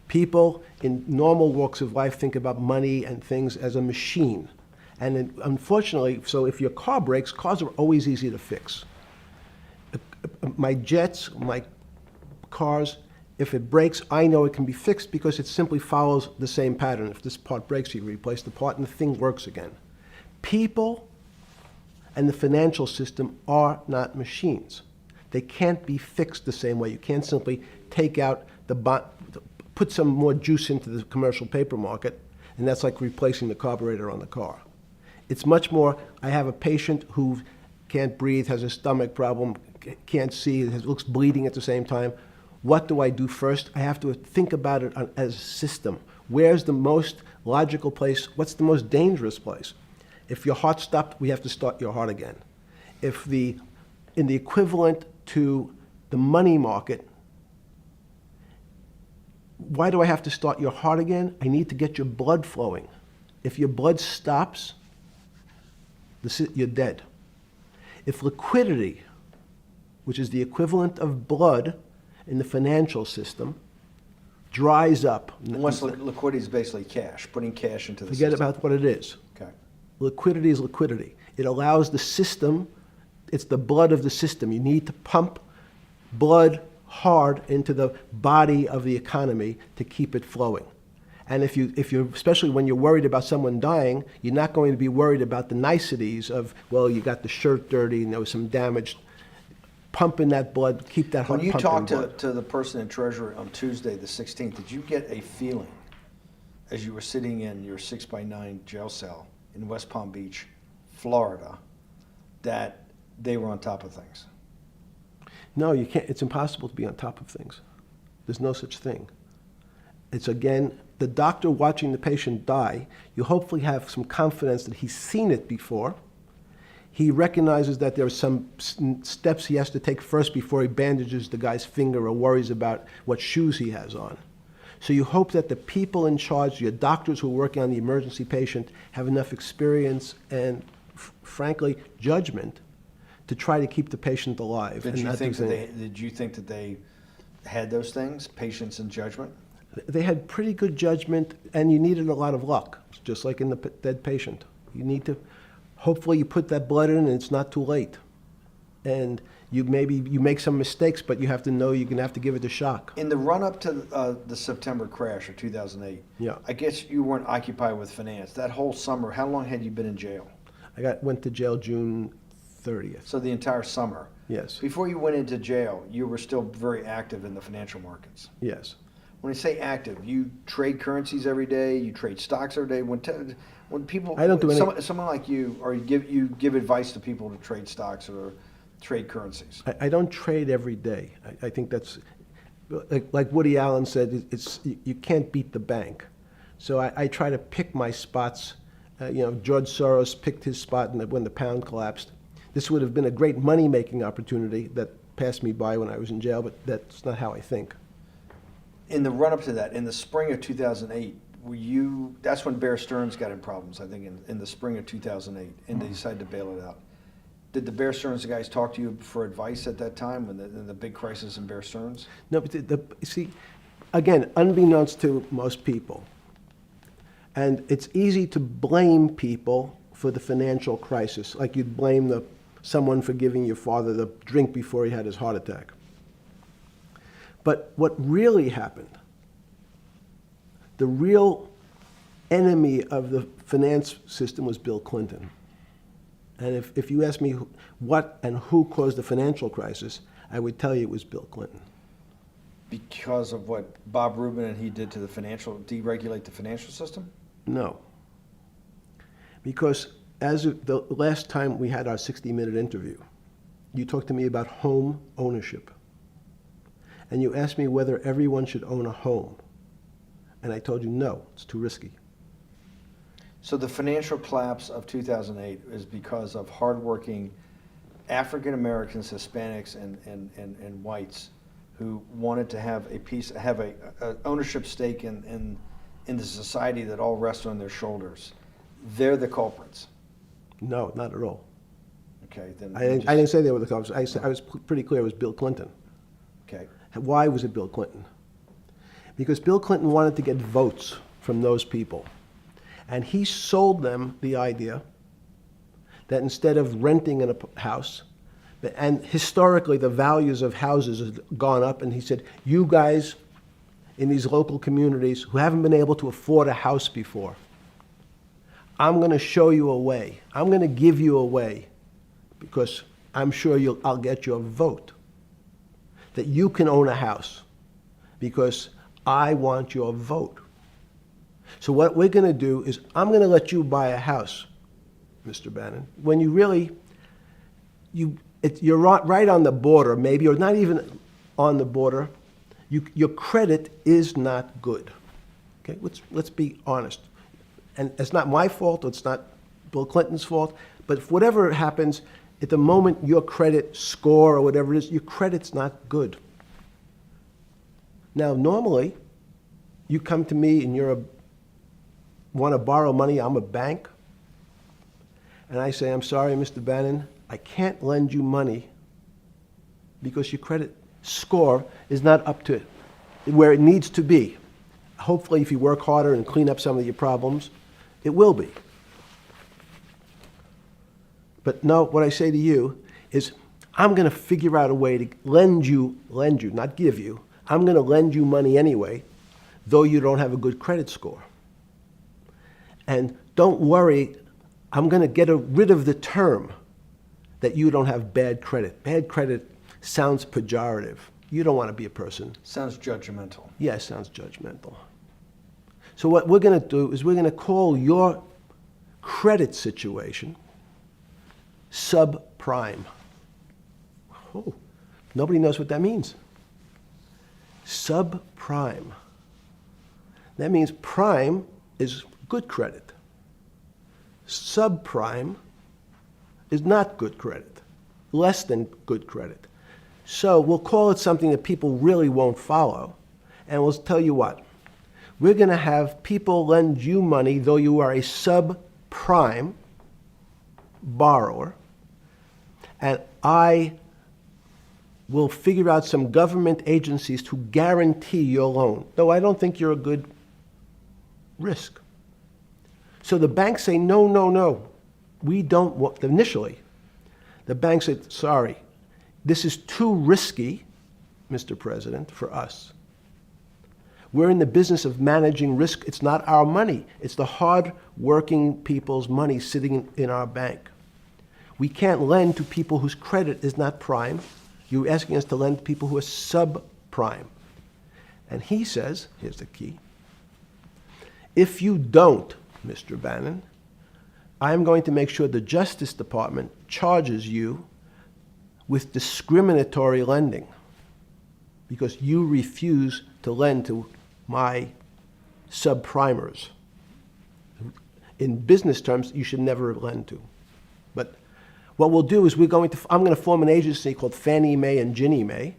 People in normal walks of life think about money and things as a machine. And unfortunately, so if your car breaks, cars are always easy to fix. My jets, my cars, if it breaks, I know it can be fixed because it simply follows the same pattern. If this part breaks, you replace the part and the thing works again. People and the financial system are not machines. They can't be fixed the same way. You can't simply take out put some more juice into the commercial paper market, and that's like replacing the carburetor on the car. It's much more, I have a patient who can't breathe, has a stomach problem, can't see, looks bleeding at the same time. What do I do first? I have to think about it as a system. Where's the most logical place? What's the most dangerous place? If your heart stopped, we have to start your heart again. In the equivalent to the money market, why do I have to start your heart again? I need to get your blood flowing. If your blood stops, you're dead. If liquidity, which is the equivalent of blood in the financial system, dries up. Unless liquidity is basically cash, putting cash into the Forget system. about what it is. Okay. Liquidity is liquidity. It allows the system, it's the blood of the system. You need to pump blood hard into the body of the economy to keep it flowing. And if you're, especially when you're worried about someone dying, you're not going to be worried about the niceties of, well, you got the shirt dirty and there was some damage. Pump in that blood, keep that heart When you pumping talked blood. to the person in Treasury on Tuesday, the 16th, did you get a feeling as you were sitting in your 6x9 jail cell in West Palm Beach, Florida, that they were on top of things? No, you can't. It's impossible to be on top of things. There's no such thing. It's, again, the doctor watching the patient die. You hopefully have some confidence that he's seen it before. He recognizes that there are some steps he has to take first before he bandages the guy's finger or worries about what shoes he has on. So you hope that the people in charge, your doctors who are working on the emergency patient, have enough experience and, frankly, judgment to try to keep the patient alive. Did you think that they had those things, patience and judgment? They had pretty good judgment, and you needed a lot of luck, just like in the dead patient. You need to, hopefully you put that blood in and it's not too late. And you make some mistakes, but you have to know you're going to have to give it a shock. In the run-up to the September crash of 2008, Yeah. I guess you weren't occupied with finance. That whole summer, how long had you been in jail? Went to jail June 30th. So the entire summer. Yes. Before you went into jail, you were still very active in the financial markets. Yes. When you say active, you trade currencies every day, you trade stocks every day. When people, I don't do any. someone like you, or you give advice to people to trade stocks or trade currencies. I don't trade every day. I think that's, like Woody Allen said, you can't beat the bank. So I try to pick my spots. George Soros picked his spot when the pound collapsed. This would have been a great money-making opportunity that passed me by when I was in jail, but that's not how I think. In the run-up to that, in the spring of 2008, that's when Bear Stearns got in problems, I think, in the spring of 2008, and they decided to bail it out. Did the Bear Stearns guys talk to you for advice at that time, when the big crisis in Bear Stearns? No, but see, again, unbeknownst to most people, and it's easy to blame people for the financial crisis, like you'd blame someone for giving your father the drink before he had his heart attack. But what really happened, the real enemy of the finance system was Bill Clinton. And if you ask me what and who caused the financial crisis, I would tell you it was Bill Clinton. Because of what Bob Rubin and he did to deregulate the financial system? No. Because as of the last time we had our 60-minute interview, you talked to me about home ownership. and you asked me whether everyone should own a home. And I told you, no, it's too risky. So the financial collapse of 2008 is because of hardworking African Americans, Hispanics, and whites who wanted to have a ownership stake in the society that all rests on their shoulders. They're the culprits. No, not at all. Okay, then I didn't say they were the culprits. I was pretty clear it was Bill Clinton. Okay. Why was it Bill Clinton? Because Bill Clinton wanted to get votes from those people. And he sold them the idea that instead of renting in a house, and historically the values of houses have gone up, and he said, you guys in these local communities who haven't been able to afford a house before, I'm going to show you a way. I'm going to give you a way because I'm sure I'll get your vote that you can own a house because I want your vote. So what we're going to do is I'm going to let you buy a house, Mr. Bannon, when you really, you're right on the border, maybe, or not even on the border. Your credit is not good. Okay, let's be honest. And it's not my fault, it's not Bill Clinton's fault, but if whatever happens, at the moment your credit score or whatever it is, your credit's not good. Now, normally, you come to me and want to borrow money, I'm a bank, and I say, I'm sorry, Mr. Bannon, I can't lend you money because your credit score is not up to where it needs to be. Hopefully, if you work harder and clean up some of your problems, it will be. But no, what I say to you is, I'm going to figure out a way to lend you, not give you. I'm going to lend you money anyway, though you don't have a good credit score. And don't worry, I'm going to get rid of the term that you don't have bad credit. Bad credit sounds pejorative. You don't want to be a person. Sounds judgmental. Yeah, it sounds judgmental. So what we're going to do is we're going to call your credit situation subprime. Oh, nobody knows what that means. Subprime. That means prime is good credit. Subprime is not good credit, less than good credit. So we'll call it something that people really won't follow, and we'll tell you what. We're going to have people lend you money, though you are a subprime borrower, and I will figure out some government agencies to guarantee your loan, though I don't think you're a good risk. So the banks say, no, no, no, we don't want, initially, the bank said, sorry, this is too risky, Mr. President, for us. We're in the business of managing risk. It's not our money. It's the hard-working people's money sitting in our bank. We can't lend to people whose credit is not prime. You're asking us to lend to people who are subprime. And he says, here's the key, if you don't, Mr. Bannon, I'm going to make sure the Justice Department charges you with discriminatory lending because you refuse to lend to my subprimers. In business terms, you should never lend to. But what we'll do is I'm going to form an agency called Fannie Mae and Ginnie Mae,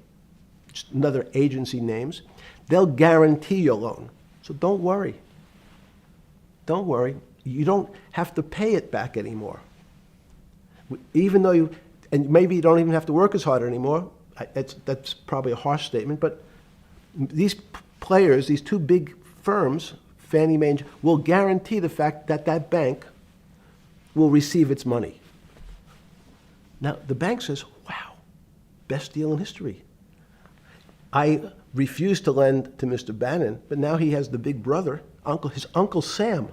just another agency names. They'll guarantee your loan. So don't worry. Don't worry. You don't have to pay it back anymore. Even though and maybe you don't even have to work as hard anymore. That's probably a harsh statement, but these players, these two big firms, Fannie Mae, will guarantee the fact that that bank will receive its money. Now, the bank says, wow, best deal in history. I refused to lend to Mr. Bannon, but now he has the big brother, his Uncle Sam.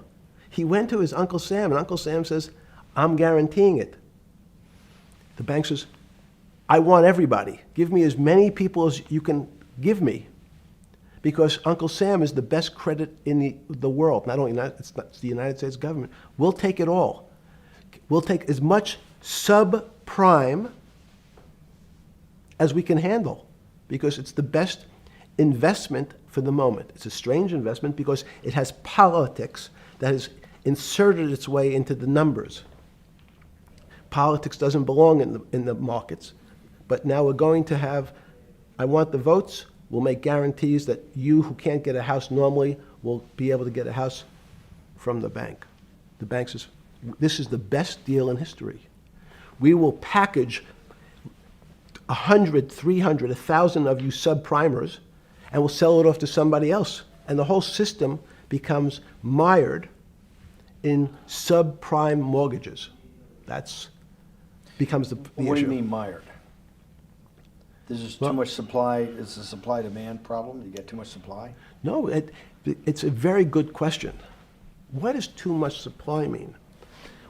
He went to his Uncle Sam, and Uncle Sam says, I'm guaranteeing it. The bank says, I want everybody. Give me as many people as you can give me, because Uncle Sam is the best credit in the world. Not only it's the United States government. We'll take it all. We'll take as much subprime as we can handle. because it's the best investment for the moment. It's a strange investment because it has politics that has inserted its way into the numbers. Politics doesn't belong in the markets, but now we're going to have, I want the votes, we'll make guarantees that you who can't get a house normally will be able to get a house from the bank. The bank says, this is the best deal in history. We will package 100, 300, 1,000 of you subprimers, and we'll sell it off to somebody else. And the whole system becomes mired in subprime mortgages. That's becomes the What do you issue. mean mired? There's just too Well- much supply, it's a supply-demand problem? You get too much supply? No, it's a very good question. What does too much supply mean?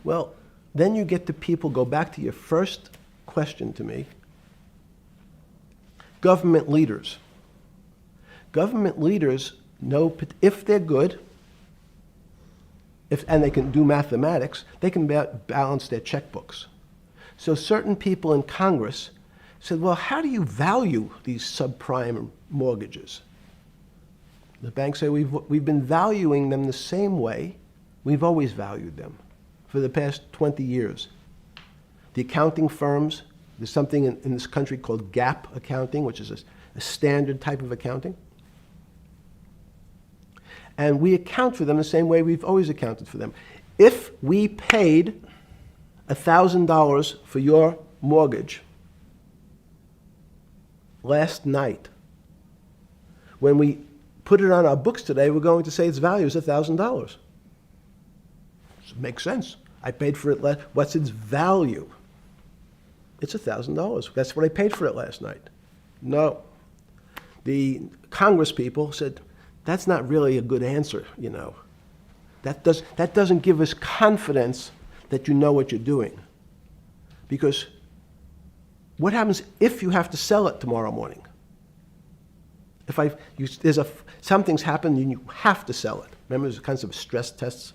Well, then you get to people, go back to your first question to me, government leaders. Government leaders know if they're good, and they can do mathematics, they can balance their checkbooks. So certain people in Congress said, well, how do you value these subprime mortgages? The banks say, we've been valuing them the same way we've always valued them for the past 20 years. The accounting firms, there's something in this country called GAAP accounting, which is a standard type of accounting. And we account for them the same way we've always accounted for them. If we paid $1,000 for your mortgage last night, when we put it on our books today, we're going to say its value is $1,000. It makes sense. I paid for it what's its value? It's $1,000. That's what I paid for it last night. No. The Congress people said, that's not really a good answer, you know. That doesn't give us confidence that you know what you're doing. Because what happens if you have to sell it tomorrow morning? Something's happened and you have to sell it. Remember, there's kinds of stress tests.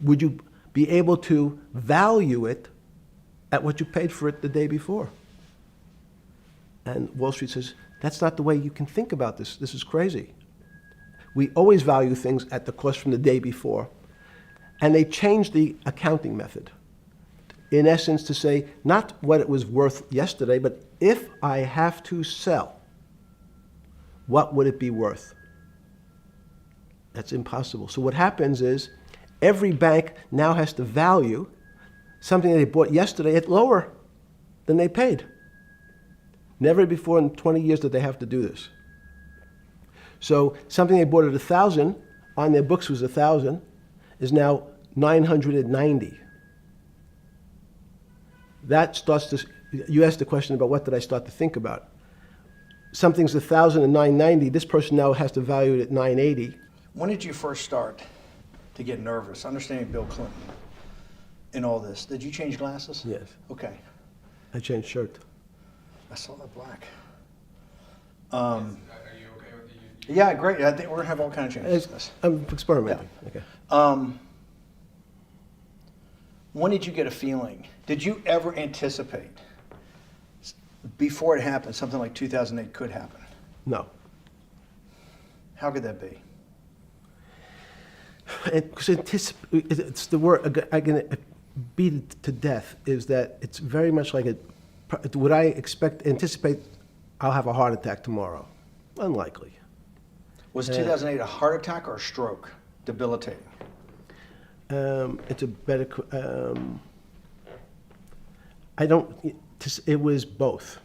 Would you be able to value it at what you paid for it the day before? And Wall Street says, that's not the way you can think about this. This is crazy. We always value things at the cost from the day before. And they changed the accounting method, in essence, to say not what it was worth yesterday, but if I have to sell, what would it be worth? That's impossible. So what happens is every bank now has to value something that they bought yesterday at lower than they paid. Never before in 20 years did they have to do this. So something they bought at 1,000, on their books was 1,000, is now 990. That starts to, you asked the question about what did I start to think about. Something's 1,000 and 990, this person now has to value it at 980. When did you first start to get nervous, understanding Bill Clinton in all this? Did you change glasses? Yes. Okay. I changed shirt. I saw that black. Are you okay with the? Yeah, great. I think we're going to have all kinds of changes. I'm experimenting. Okay. When did you get a feeling? Did you ever anticipate, before it happened, something like 2008 could happen? No. How could that be? Because it's the word, I can beat it to death, is that it's very much like would I anticipate I'll have a heart attack tomorrow? Unlikely. Was 2008 a heart attack or a stroke? Debilitating. It's a better, it was both.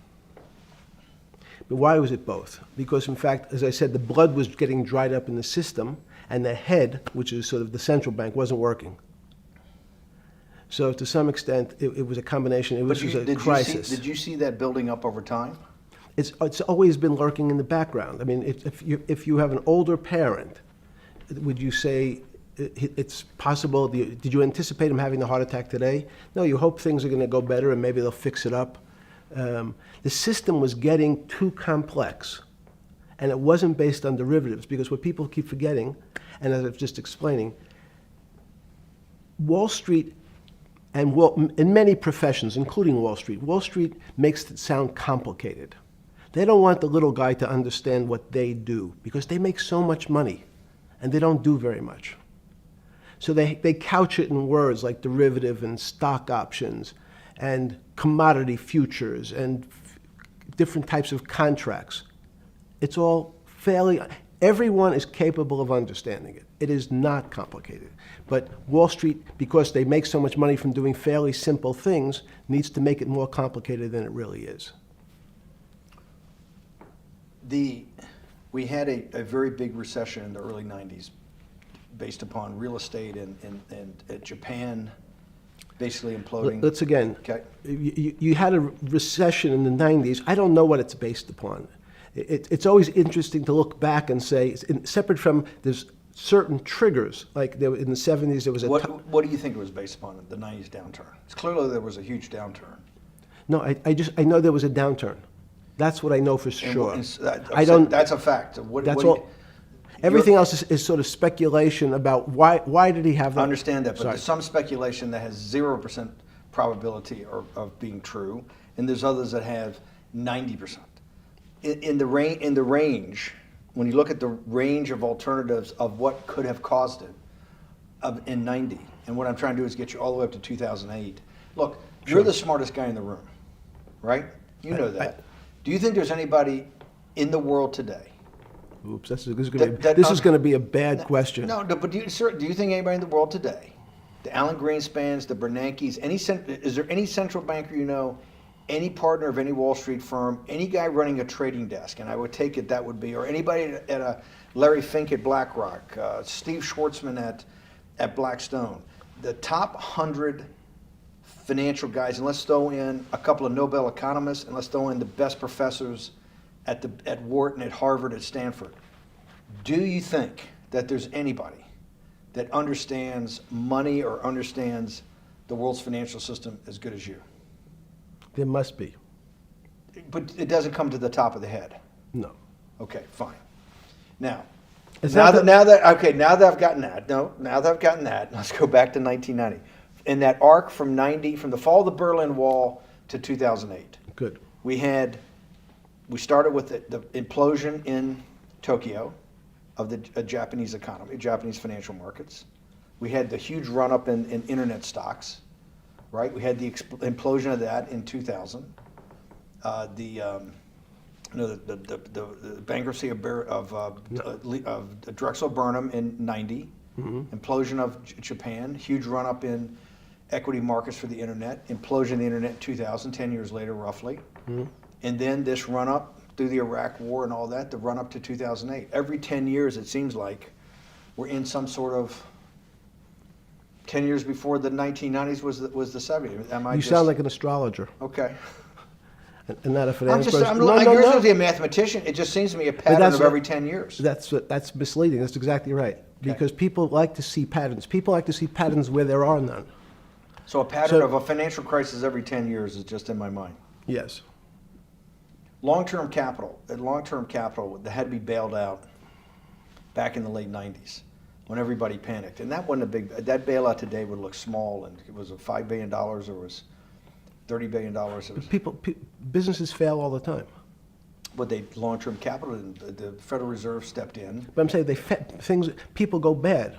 But why was it both? Because in fact, as I said, the blood was getting dried up in the system, and the head, which is sort of the central bank, wasn't working. So to some extent, it was a combination. It was a crisis. Did you see that building up over time? It's always been lurking in the background. I mean, if you have an older parent, would you say it's possible? Did you anticipate him having the heart attack today? No, you hope things are going to go better and maybe they'll fix it up. The system was getting too complex, and it wasn't based on derivatives, because what people keep forgetting, and as I was just explaining, Wall Street, and in many professions, including Wall Street makes it sound complicated. They don't want the little guy to understand what they do because they make so much money and they don't do very much. So they couch it in words like derivative and stock options and commodity futures and different types of contracts. It's all fairly, everyone is capable of understanding it. It is not complicated. But Wall Street, because they make so much money from doing fairly simple things, needs to make it more complicated than it really is. We had a very big recession in the early 90s based upon real estate and Japan basically imploding. Let's again, Okay. you had a recession in the 90s. I don't know what it's based upon. It's always interesting to look back and say, separate from there's certain triggers, like there, in the 70s there was a... What do you think it was based upon, the 90s downturn? It's clearly there was a huge downturn. No, I know there was a downturn. That's what I know for sure. I don't. That's a fact. That's all. Everything else is sort of speculation about why did he have that? I understand that, but Sorry. there's some speculation that has 0% probability of being true, and there's others that have 90%. In the range, when you look at the range of alternatives of what could have caused it in 90, and what I'm trying to do is get you all the way up to 2008. Look, you're the smartest guy in the room, right? You know that. Do you think there's anybody in the world today? Oops, this is going to be a bad question. No, but do you think anybody in the world today, the Alan Greenspans, the Bernankes, is there any central banker you know, any partner of any Wall Street firm, any guy running a trading desk, and I would take it that would be, or anybody at a Larry Fink at BlackRock, Steve Schwartzman at Blackstone, the top 100 financial guys, and let's throw in a couple of Nobel economists, and let's throw in the best professors at Wharton, at Harvard, at Stanford. Do you think that there's anybody that understands money or understands the world's financial system as good as you? There must be. But it doesn't come to the top of the head. No. Okay, fine. Now It's that not now that I've gotten that, let's go back to 1990. In that arc from the fall of the Berlin Wall to 2008. Good. We started with the implosion in Tokyo of the Japanese economy, Japanese financial markets. We had the huge run up in internet stocks, right? We had the implosion of that in 2000. The bankruptcy of Drexel Burnham in 90. Mm-hmm. Implosion of Japan, huge run up in equity markets for the internet, implosion of the internet in 2000, 10 years later roughly. Mm-hmm. And then this run up through the Iraq War and all that, the run up to 2008. Every 10 years it seems like we're in some sort of 10 years before the 1990s was the 70s. You sound like an astrologer. Okay. And not a finance person. You're supposed to be a mathematician. It just seems to me a pattern of every 10 years. That's misleading. That's exactly right. Because people like to see patterns. People like to see patterns where there are none. So a pattern of a financial crisis every 10 years is just in my mind. Yes. Long-term capital that had to be bailed out back in the late 90s when everybody panicked. And that wasn't that bailout today would look small, and it was $5 billion or was $30 billion. Businesses fail all the time. But long-term capital, the Federal Reserve stepped in. But I'm saying people go bad.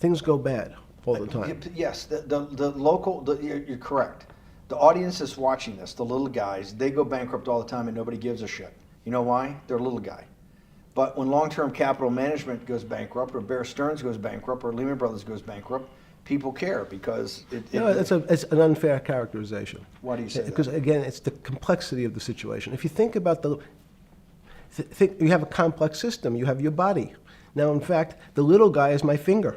Things go bad all the time. Yes, you're correct. The audience is watching this, the little guys, they go bankrupt all the time and nobody gives a shit. You know why? They're a little guy. But when long-term capital management goes bankrupt, or Bear Stearns goes bankrupt, or Lehman Brothers goes bankrupt, people care because it's an unfair characterization. Why do you say that? Because again, it's the complexity of the situation. If you think about you have a complex system. You have your body. Now, in fact, the little guy is my finger.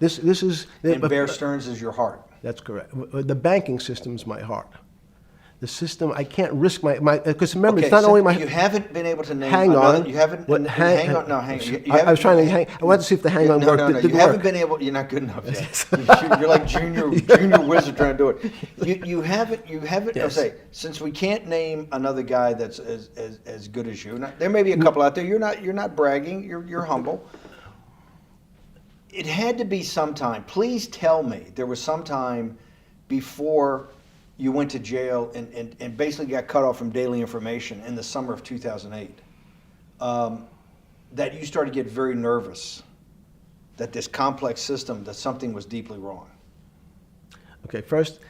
This is. And Bear Stearns is your heart. That's correct. The banking system is my heart. The system, I can't risk my because remember, it's not only my. You haven't been able to name. Hang on. You haven't. Hang on. No, hang on. I was trying to hang. I wanted to see if the hang on worked. No. You haven't been able. You're not good enough yet. You're like junior wizard trying to do it. You haven't. Yes. I'll say, since we can't name another guy that's as good as you. Now, there may be a couple out there. You're not bragging. You're humble. It had to be sometime. Please tell me there was some time before you went to jail and basically got cut off from daily information in the summer of 2008, that you started to get very nervous that this complex system, that something was deeply wrong? Okay, first,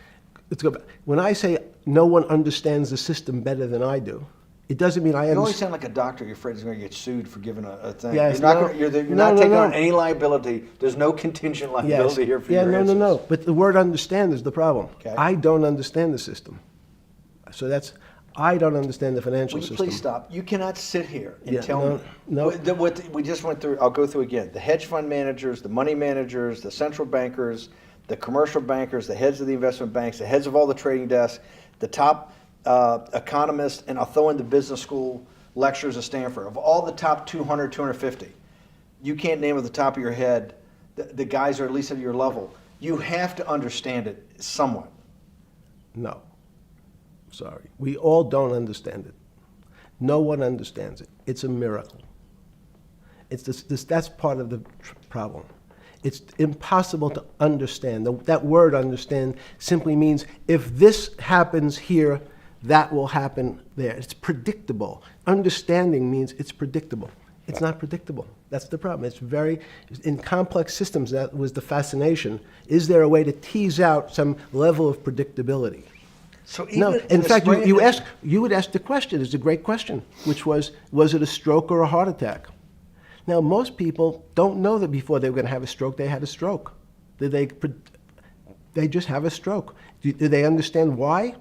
let's go back. When I say no one understands the system better than I do, it doesn't mean I You always understand. sound like a doctor. You're afraid he's going to get sued for giving a thing. Yes, you're not, no. gonna, you're No, not no, taking no. on any liability. There's no contingent liability here for yeah, your no, answers. no, no. But the word understand is the problem. Okay. I don't understand the system. So I don't understand the financial Will you system. please stop? You cannot sit here and Yeah, tell no, me. no. What we just went through, I'll go through again. The hedge fund managers, the money managers, the central bankers, the commercial bankers, the heads of the investment banks, the heads of all the trading desks, the top economists, and I'll throw in the business school lecturers at Stanford. Of all the top 200, 250, you can't name at the top of your head the guys are at least at your level. You have to understand it somewhat. No. Sorry. We all don't understand it. No one understands it. It's a miracle. It's that's part of the problem. It's impossible to understand. That word understand simply means if this happens here, that will happen there. It's predictable. Understanding means it's predictable. It's not predictable. That's the problem. In complex systems, that was the fascination. Is there a way to tease out some level of predictability? So even No, in fact, you would ask the question, it's a great question, which was it a stroke or a heart attack? Now, most people don't know that before they were going to have a stroke, they had a stroke. They just have a stroke. Do they understand why?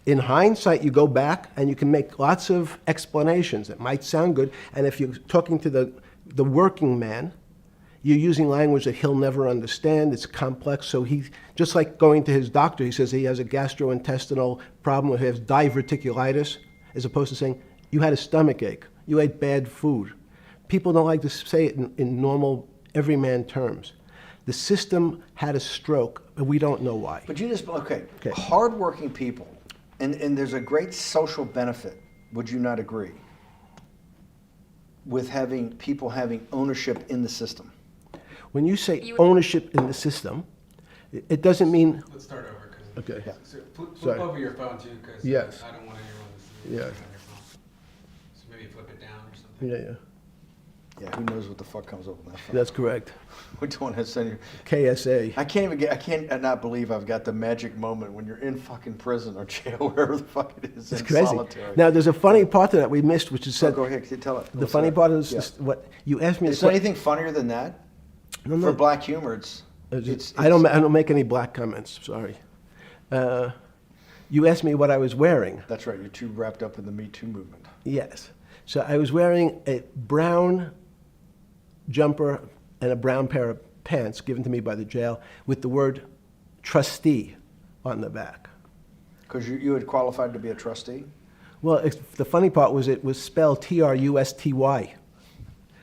In hindsight, you go back and you can make lots of explanations. It might sound good, and if you're talking to the working man, you're using language that he'll never understand. It's complex, so he, just like going to his doctor, he says he has a gastrointestinal problem, or he has diverticulitis, as opposed to saying, you had a stomach ache, you ate bad food. People don't like to say it in normal, everyman terms. The system had a stroke, but we don't know why. But you just, okay. Hardworking people, and there's a great social benefit, would you not agree, with having people having ownership in the system? When you say ownership in the system, it doesn't mean. Let's start over. Okay. Yeah. So flip Sorry. over your phone too, because Yes. I don't want anyone to see Yeah. on your phone. So maybe flip it down or something. Yeah. Yeah, who knows what the fuck comes up on that phone? That's correct. We don't want to send you. KSA. I can't not believe I've got the magic moment when you're in fucking prison or jail, wherever the fuck it is, It's in crazy. solitary. Now, there's a funny part to that we missed, which is So said. go ahead, tell it. The What's funny that? part is Yeah. what you asked me. Is there anything funnier than that? No, For black humor, it's I don't make any black comments. Sorry. You asked me what I was wearing. That's right. You're too wrapped up in the Me Too movement. Yes. So I was wearing a brown jumper and a brown pair of pants given to me by the jail with the word trustee on the back. Because you had qualified to be a trustee? Well, the funny part was it was spelled Trusty.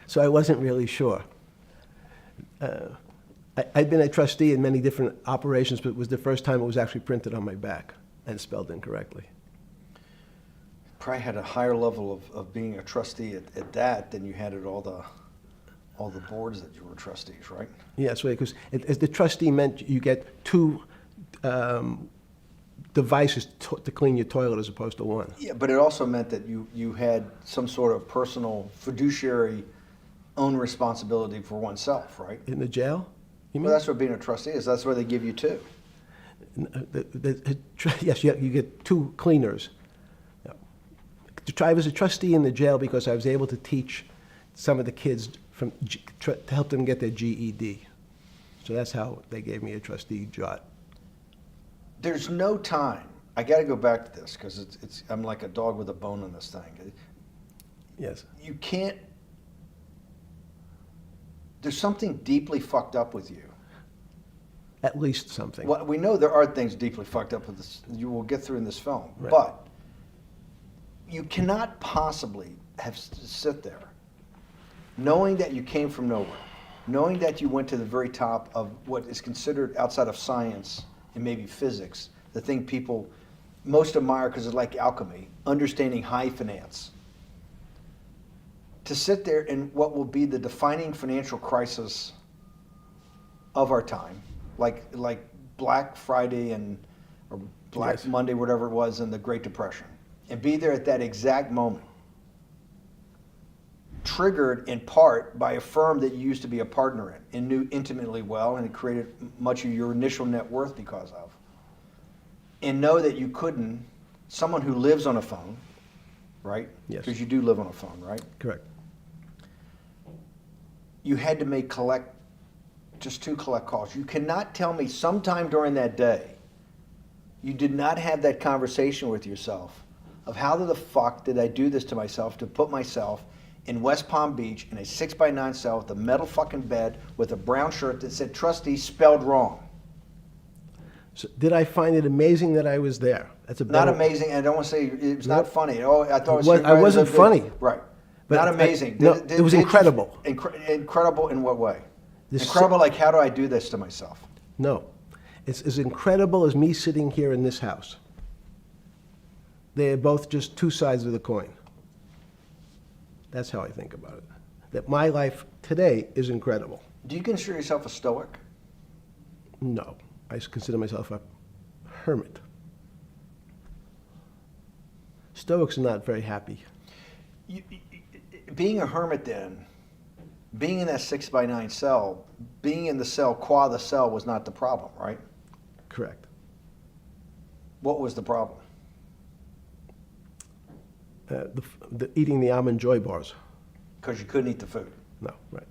So I wasn't really sure. I'd been a trustee in many different operations, but it was the first time it was actually printed on my back and spelled incorrectly. Probably had a higher level of being a trustee at that than you had at all the boards that you were trustees, right? Yes, right, because as the trustee meant you get two devices to clean your toilet as opposed to one. Yeah, but it also meant that you had some sort of personal fiduciary own responsibility for oneself, right? In the jail? You mean? Well, that's what being a trustee is. That's where they give you two. Yes, you get two cleaners. I was a trustee in the jail because I was able to teach some of the kids to help them get their GED. So that's how they gave me a trustee job. There's no time. I got to go back to this because I'm like a dog with a bone in this thing. Yes. You can't. There's something deeply fucked up with you. At least something. Well, we know there are things deeply fucked up with this. You will get through in this film, Right. but you cannot possibly sit there, knowing that you came from nowhere, knowing that you went to the very top of what is considered outside of science and maybe physics, the thing people most admire because it's like alchemy, understanding high finance. To sit there in what will be the defining financial crisis of our time, like Black Friday or Black Yes. Monday, whatever it was, in the Great Depression, and be there at that exact moment, triggered in part by a firm that you used to be a partner in and knew intimately well, and it created much of your initial net worth because of, and know that you couldn't, someone who lives on a phone, right? Yes. Because you do live on a phone, right? Correct. You had to make just 2 collect calls. You cannot tell me sometime during that day you did not have that conversation with yourself of how the fuck did I do this to myself to put myself in West Palm Beach in a 6x9 cell with a metal fucking bed with a brown shirt that said trustee spelled wrong. So did I find it amazing that I was there? That's a Not better- amazing, and I don't want to say it was not funny. Oh, I thought it was. I wasn't funny. Right. But Not I- amazing. no, it was incredible. Incredible in what way? This- Incredible, like how do I do this to myself? No. It's as incredible as me sitting here in this house. They are both just 2 sides of the coin. That's how I think about it. That my life today is incredible. Do you consider yourself a stoic? No. I consider myself a hermit. Stoics are not very happy. Being a hermit then, being in that 6x9 cell, being in the cell qua the cell was not the problem, right? Correct. What was the problem? Eating the almond joy bars. Because you couldn't eat the food. No, right.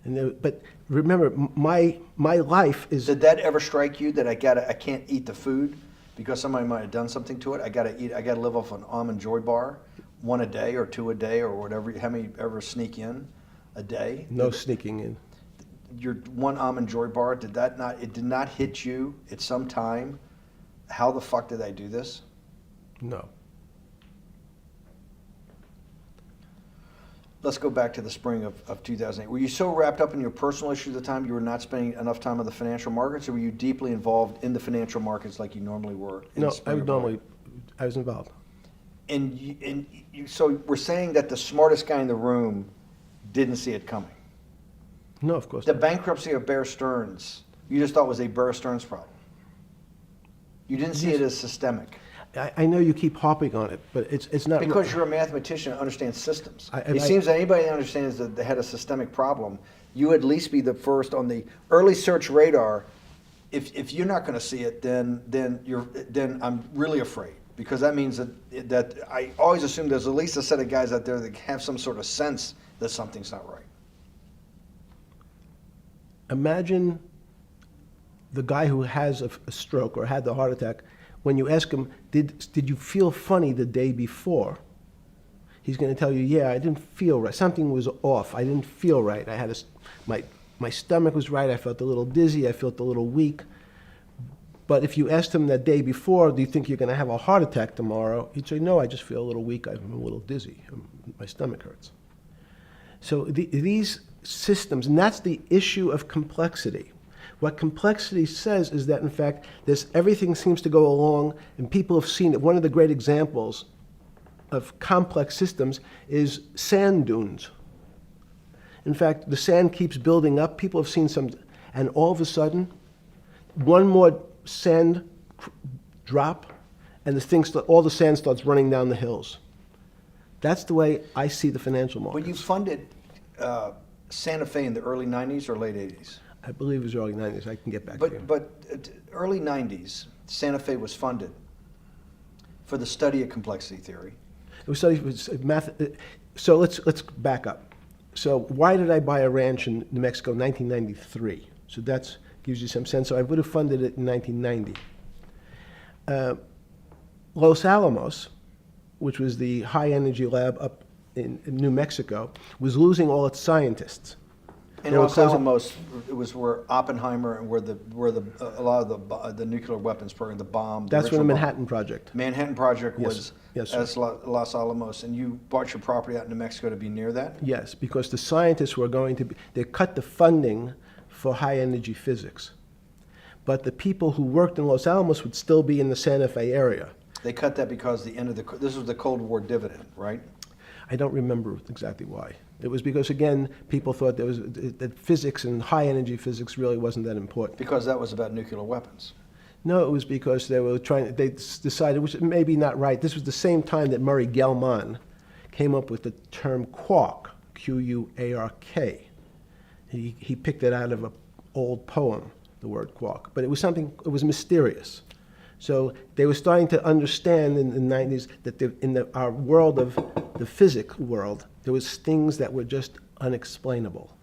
And but remember, my life is. Did that ever strike you that I can't eat the food because somebody might have done something to it? I gotta live off an almond joy bar, 1 a day or 2 a day or whatever. How many ever sneak in a day? No sneaking in. Your 1 almond joy bar, it did not hit you at some time? How the fuck did I do this? No. Let's go back to the spring of 2008. Were you so wrapped up in your personal issues at the time you were not spending enough time on the financial markets, or were you deeply involved in the financial markets like you normally were? In No, the spring of 2008? I was involved. So we're saying that the smartest guy in the room didn't see it coming. No, of course The not. bankruptcy of Bear Stearns, you just thought was a Bear Stearns problem. You didn't see it as systemic. I know you keep harping on it, but it's not. Because you're a mathematician and understands systems. I- It seems that anybody that understands that they had a systemic problem, you would at least be the first on the early search radar. If you're not going to see it, then I'm really afraid, because that means that I always assume there's at least a set of guys out there that have some sort of sense that something's not right. Imagine the guy who has a stroke or had the heart attack. When you ask him, did you feel funny the day before? He's going to tell you, yeah, I didn't feel right. Something was off. I didn't feel right. I had my stomach was right. I felt a little dizzy. I felt a little weak. But if you asked him that day before, do you think you're going to have a heart attack tomorrow? He'd say, no, I just feel a little weak. I'm a little dizzy. My stomach hurts. So these systems, and that's the issue of complexity. What complexity says is that, in fact, everything seems to go along, and people have seen it. One of the great examples of complex systems is sand dunes. In fact, the sand keeps building up. People have seen some, and all of a sudden, one more sand drop, and all the sand starts running down the hills. That's the way I see the financial markets. When you funded Santa Fe in the early 90s or late 80s? I believe it was early 90s. I can get back to you. But early 90s, Santa Fe was funded for the study of complexity theory. It was studied with math. So let's back up. So why did I buy a ranch in New Mexico in 1993? So that gives you some sense. So I would have funded it in 1990. Los Alamos, which was the high energy lab up in New Mexico, was losing all its scientists. In They were Los closing- Alamos, it was where Oppenheimer and where a lot of the nuclear weapons program, the bomb. That's where the original bomb. Manhattan Project. Manhattan Project Yes. was Yes, sir. as Los Alamos, and you bought your property out in New Mexico to be near that? Yes, because the scientists were going to be, they cut the funding for high energy physics. But the people who worked in Los Alamos would still be in the Santa Fe area. They cut that because this was the Cold War dividend, right? I don't remember exactly why. It was because, again, people thought that physics and high-energy physics really wasn't that important. Because that was about nuclear weapons. No, it was because they decided, which may be not right, this was the same time that Murray Gell-Mann came up with the term quark, Q-U-A-R-K. He picked it out of an old poem, the word quark. But it was mysterious. So they were starting to understand in the 90s that our world of the physics world, there was things that were just unexplainable.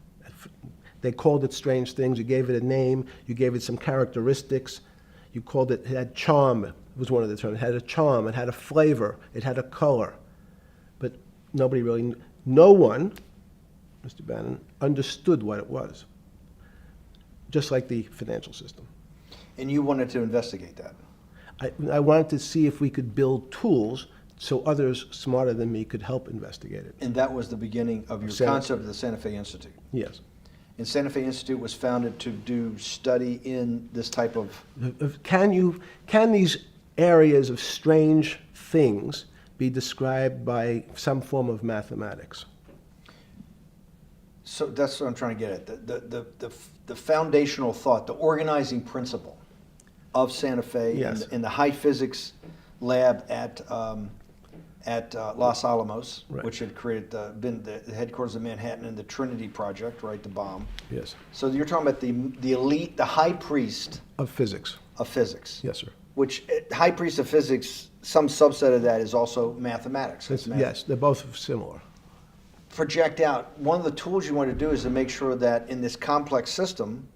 They called it strange things. You gave it a name. You gave it some characteristics. You called it had charm, was one of the terms. It had a charm. It had a flavor. It had a color. But nobody really, no one, Mr. Bannon, understood what it was. Just like the financial system. And you wanted to investigate that. I wanted to see if we could build tools so others smarter than me could help investigate it. And that was the beginning of your concept of the Santa Fe Institute. Yes. And Santa Fe Institute was founded to do study in this type of... Can these areas of strange things be described by some form of mathematics? So that's what I'm trying to get at. The foundational thought, the organizing principle of Santa Fe, yes, in the high physics lab at Los Alamos, right, which had been the headquarters of Manhattan, and the Trinity Project, right, the bomb. Yes. So you're talking about the elite, the high priest of physics. Of physics. Yes, sir. Which high priest of physics, some subset of that is also mathematics. Yes, they're both similar. Project out. One of the tools you want to do is to make sure that in this complex system,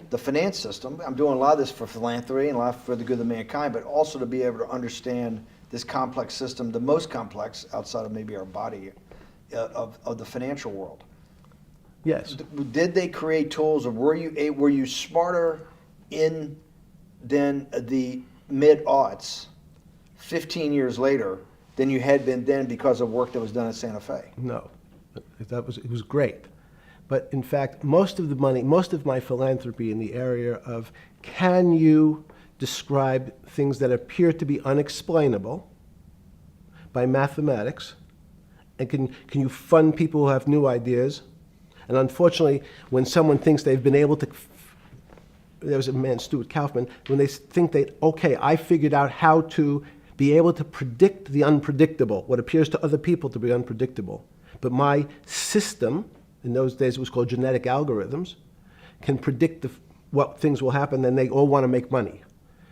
the finance system, I'm doing a lot of this for philanthropy and a lot for the good of mankind, but also to be able to understand this complex system, the most complex outside of maybe our body, of the financial world. Yes. Did they create tools, or were you smarter in than the mid-aughts, 15 years later, than you had been then because of work that was done at Santa Fe? No, it was great. But in fact, most of the money, most of my philanthropy in the area of can you describe things that appear to be unexplainable by mathematics, and can you fund people who have new ideas? And unfortunately, when someone thinks they've been able to, there was a man, Stuart Kaufman, when they think that, okay, I figured out how to be able to predict the unpredictable, what appears to other people to be unpredictable. But my system, in those days it was called genetic algorithms, can predict what things will happen, and they all want to make money.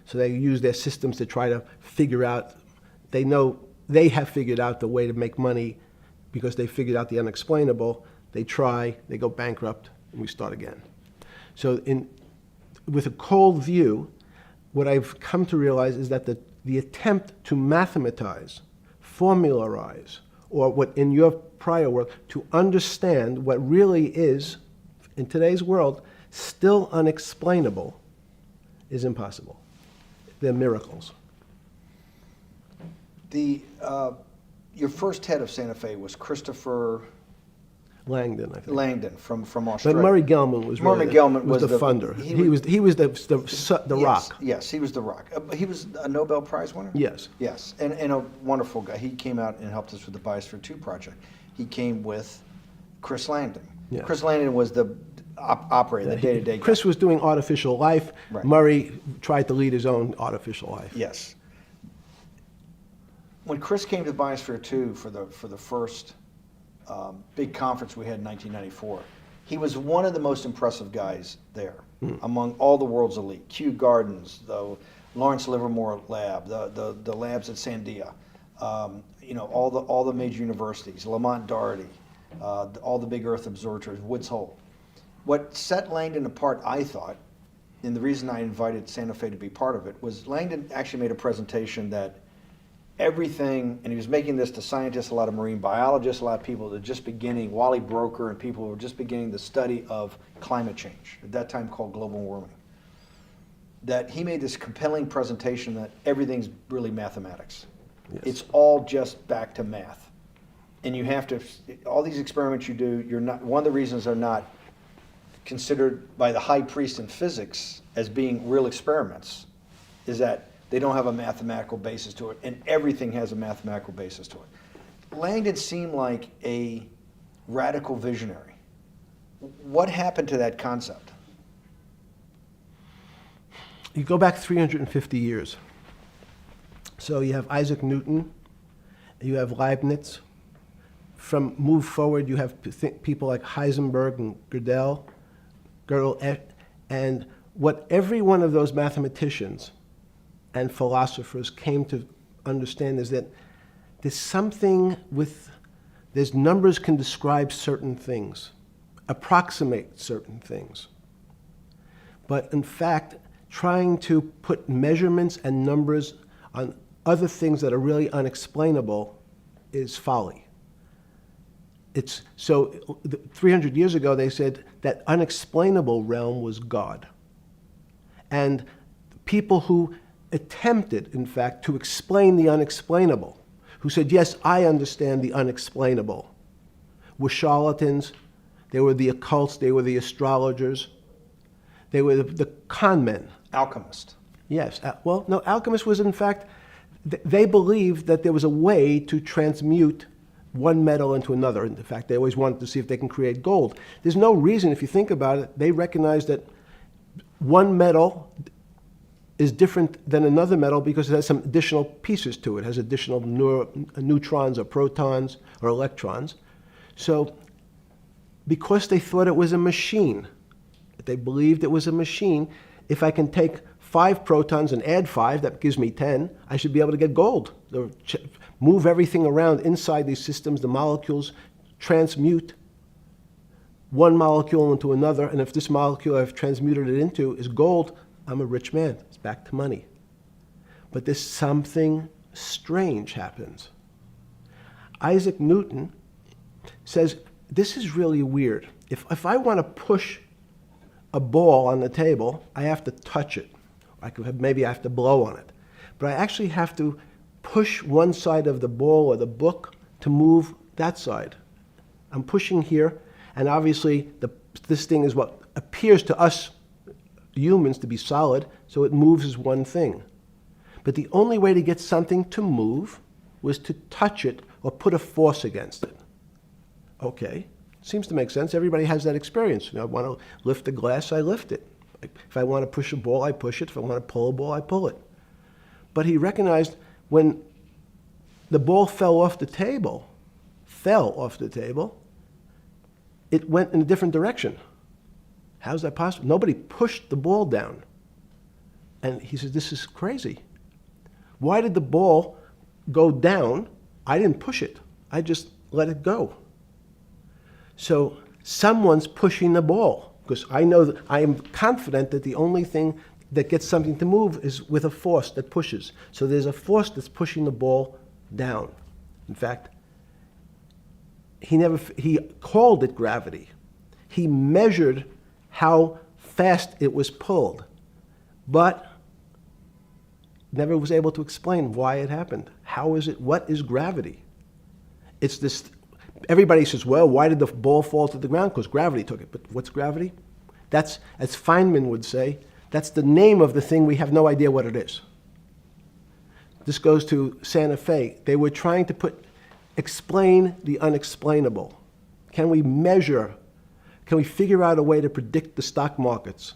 So they use their systems to try to figure out, they know they have figured out the way to make money because they figured out the unexplainable. They try, they go bankrupt, and we start again. So with a cold view, what I've come to realize is that the attempt to mathematize, formularize, or what in your prior work, to understand what really is, in today's world, still unexplainable, is impossible. They're miracles. Your first head of Santa Fe was Christopher Langdon, I think. Langdon from Australia. But Murray Gell-Mann was Murray really Gell-Mann was the funder. He was the rock. Yes, he was the rock. He was a Nobel Prize winner? Yes. Yes, and a wonderful guy. He came out and helped us with the Biosphere 2 project. He came with Chris Langdon. Yes. Chris Langdon was the operator, the day-to-day guy. Chris was doing artificial life. Right. Murray tried to lead his own artificial life. Yes. When Chris came to Biosphere 2 for the first big conference we had in 1994, he was one of the most impressive guys there among all the world's elite. Kew Gardens, the Lawrence Livermore lab, the labs at Sandia, all the major universities, Lamont Doherty, all the big Earth observatories, Woods Hole. What set Langdon apart, I thought, and the reason I invited Santa Fe to be part of it, was Langdon actually made a presentation that everything, and he was making this to scientists, a lot of marine biologists, a lot of people that are just beginning, Wally Broker and people who were just beginning the study of climate change, at that time called global warming. That he made this compelling presentation that everything's really mathematics. Yes. It's all just back to math. And you have to, all these experiments you do, you're not, one of the reasons they're not considered by the high priest in physics as being real experiments is that they don't have a mathematical basis to it, and everything has a mathematical basis to it. Langdon seemed like a radical visionary. What happened to that concept? You go back 350 years. So you have Isaac Newton, you have Leibniz. From move forward, you have people like Heisenberg and Gödel, and what every one of those mathematicians and philosophers came to understand is that there's numbers can describe certain things, approximate certain things. But in fact, trying to put measurements and numbers on other things that are really unexplainable is folly. 300 years ago, they said that unexplainable realm was God. And people who attempted, in fact, to explain the unexplainable, who said, yes, I understand the unexplainable, were charlatans, they were the occults, they were the astrologers, they were the con men. Alchemist. Yes. Well, no, alchemist was, in fact, they believed that there was a way to transmute one metal into another. In fact, they always wanted to see if they can create gold. There's no reason, if you think about it, they recognize that one metal is different than another metal because it has some additional pieces to it. It has additional neutrons or protons or electrons. So because they thought it was a machine, they believed it was a machine, if I can take 5 protons and add 5, that gives me 10, I should be able to get gold. Move everything around inside these systems, the molecules transmute one molecule into another, and if this molecule I've transmuted it into is gold, I'm a rich man. It's back to money. But there's something strange happens. Isaac Newton says, this is really weird. If I want to push a ball on the table, I have to touch it. Maybe I have to blow on it. But I actually have to push one side of the ball or the book to move that side. I'm pushing here, and obviously this thing is what appears to us humans to be solid, so it moves as one thing. But the only way to get something to move was to touch it or put a force against it. Okay, seems to make sense. Everybody has that experience. I want to lift a glass, I lift it. If I want to push a ball, I push it. If I want to pull a ball, I pull it. But he recognized when the ball fell off the table, it went in a different direction. How's that possible? Nobody pushed the ball down. And he says, this is crazy. Why did the ball go down? I didn't push it. I just let it go. So someone's pushing the ball, because I know that I am confident that the only thing that gets something to move is with a force that pushes. So there's a force that's pushing the ball down. In fact, he called it gravity. He measured how fast it was pulled, but never was able to explain why it happened. How is it? What is gravity? It's this. Everybody says, well, why did the ball fall to the ground? Because gravity took it. But what's gravity? That's, as Feynman would say, that's the name of the thing. We have no idea what it is. This goes to Santa Fe. They were trying to explain the unexplainable. Can we measure? Can we figure out a way to predict the stock markets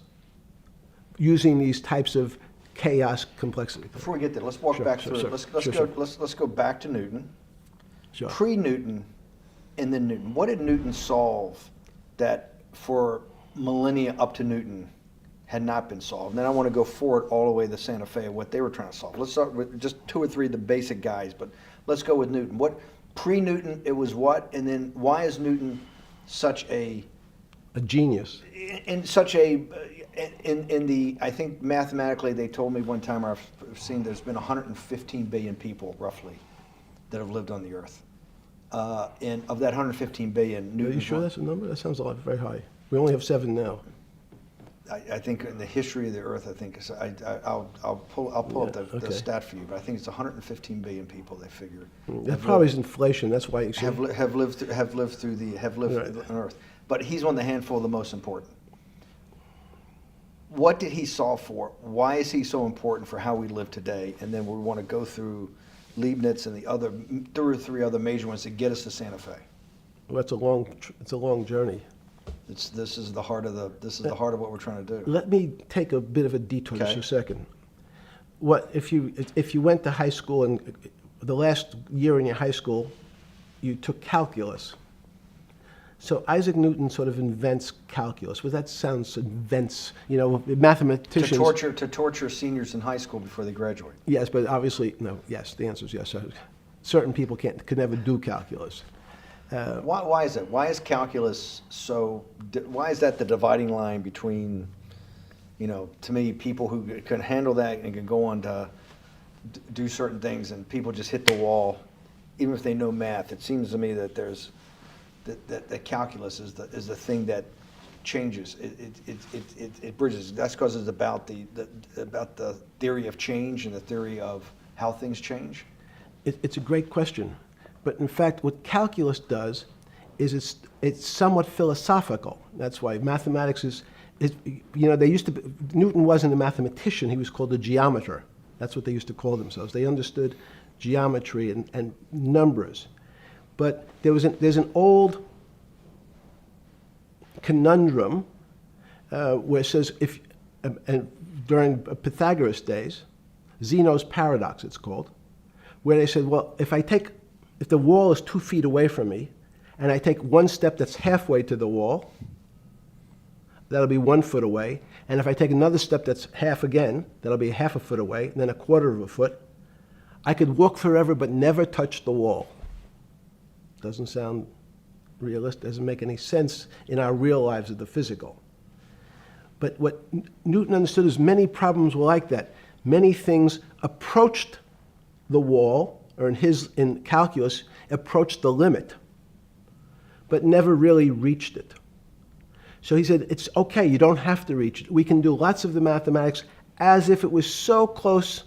using these types of chaos complexity? Before we get there, let's walk back through it. Let's go back to Newton. Sure. Pre-Newton and then Newton. What did Newton solve that for millennia up to Newton had not been solved? And then I want to go forward all the way to Santa Fe, what they were trying to solve. Let's start with just 2 or 3 of the basic guys, but let's go with Newton. What pre-Newton, it was what? And then why is Newton such a genius? In such a in the, I think mathematically they told me one time, I've seen there's been 115 billion people roughly that have lived on the earth. And of that 115 billion, Newton. Are you sure that's a number? That sounds a lot very high. We only have 7 now. I think in the history of the earth, I think I'll pull up the stat for you, but I think it's 115 billion people. They figure That probably is inflation. That's why you have lived on Earth. But he's one of the handful of the most important. What did he solve for? Why is he so important for how we live today? And then we want to go through Leibniz and the other, 3 other major ones that get us to Santa Fe? Well, it's a long journey. This is the heart of what we're trying to do. Let me take a bit of a detour just Okay. a second. What if you went to high school and the last year in your high school, you took calculus? So Isaac Newton sort of invents calculus. Well, that sounds invents, mathematicians. To torture seniors in high school before they graduate. Yes, but obviously, no, yes, the answer is yes. Certain people could never do calculus. Why is it? Why is calculus why is that the dividing line between, to me, people who can handle that and can go on to do certain things, and people just hit the wall, even if they know math? It seems to me that that calculus is the thing that changes. It bridges. That's because it's about the theory of change and the theory of how things change. It's a great question. But in fact, what calculus does is it's somewhat philosophical. That's why mathematics Newton wasn't a mathematician, he was called a geometer. That's what they used to call themselves. They understood geometry and numbers. But there's an old conundrum where it says, during Pythagoras' days, Zeno's paradox it's called, where they said, well, if the wall is 2 feet away from me, and I take one step that's halfway to the wall, that'll be 1 foot away. And if I take another step that's half again, that'll be half a foot away, and then a quarter of a foot. I could walk forever but never touch the wall. Doesn't sound realistic, doesn't make any sense in our real lives of the physical. But what Newton understood is many problems were like that. Many things approached the wall, or in calculus, approached the limit, but never really reached it. So he said, it's okay, you don't have to reach it. We can do lots of the mathematics as if it was so close,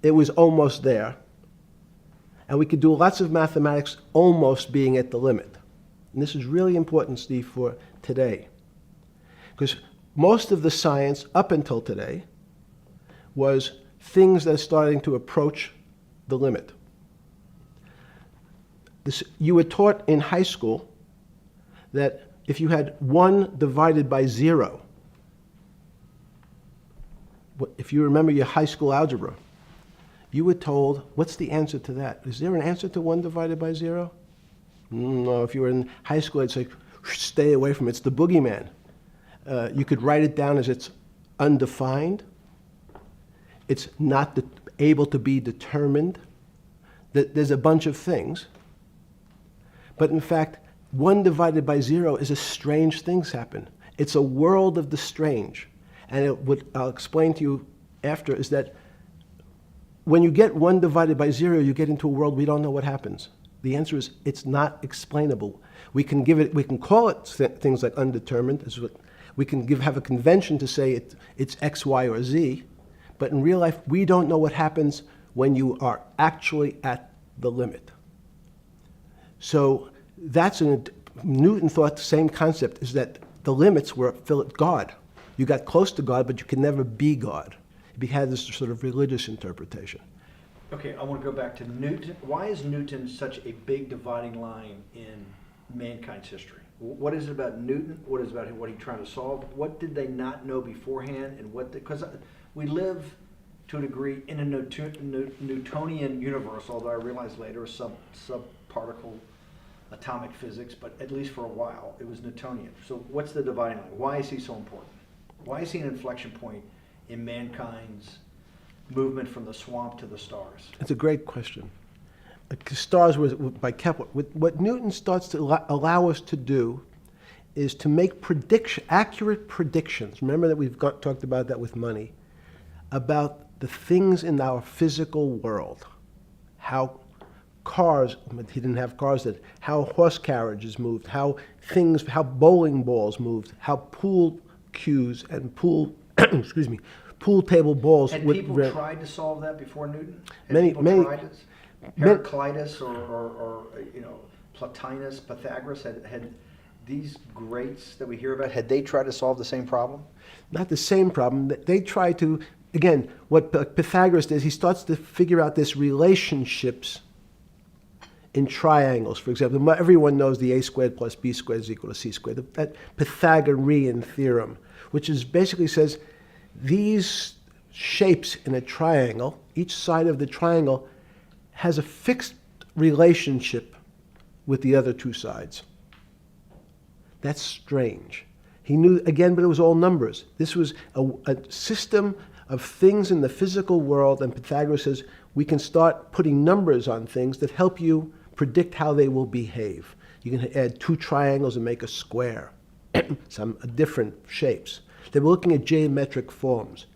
it was almost there. And we could do lots of mathematics almost being at the limit. And this is really important, Steve, for today. Because most of the science up until today was things that are starting to approach the limit. You were taught in high school that if you had 1 divided by 0, if you remember your high school algebra, you were told, what's the answer to that? Is there an answer to 1 divided by 0? No, if you were in high school, I'd say, stay away from it. It's the boogeyman. You could write it down as it's undefined. It's not able to be determined. There's a bunch of things. But in fact, 1 divided by 0 is a strange things happen. It's a world of the strange. And what I'll explain to you after is that when you get 1 divided by 0, you get into a world we don't know what happens. The answer is it's not explainable. We can call it things like undetermined. We can have a convention to say it's X, Y, or Z. But in real life, we don't know what happens when you are actually at the limit. So Newton thought the same concept is that the limits were God. You got close to God, but you could never be God. He had this sort of religious interpretation. Okay, I want to go back to Newton. Why is Newton such a big dividing line in mankind's history? What is it about Newton? What is it about what he's trying to solve? What did they not know beforehand? And because we live to a degree in a Newtonian universe, although I realized later it was subparticle atomic physics, but at least for a while it was Newtonian. So what's the dividing line? Why is he so important? Why is he an inflection point in mankind's movement from the swamp to the stars? It's a great question. Stars was by Kepler. What Newton starts to allow us to do is to make accurate predictions. Remember that we've talked about that with money, about the things in our physical world, how cars, but he didn't have cars, how horse carriages moved, how bowling balls moved, how pool cues and pool table balls. Had people tried to solve that before Newton? Many tried it? Heraclitus or Plotinus, Pythagoras, had these greats that we hear about, had they tried to solve the same problem? Not the same problem. They tried to again, what Pythagoras does, he starts to figure out this relationships in triangles. For example, everyone knows the a squared plus b squared is equal to c squared. That Pythagorean theorem, which is basically says these shapes in a triangle, each side of the triangle has a fixed relationship with the other two sides. That's strange. He knew, again, but it was all numbers. This was a system of things in the physical world, and Pythagoras says we can start putting numbers on things that help you predict how they will behave. You can add two triangles and make a square, some different shapes. They were looking at geometric forms.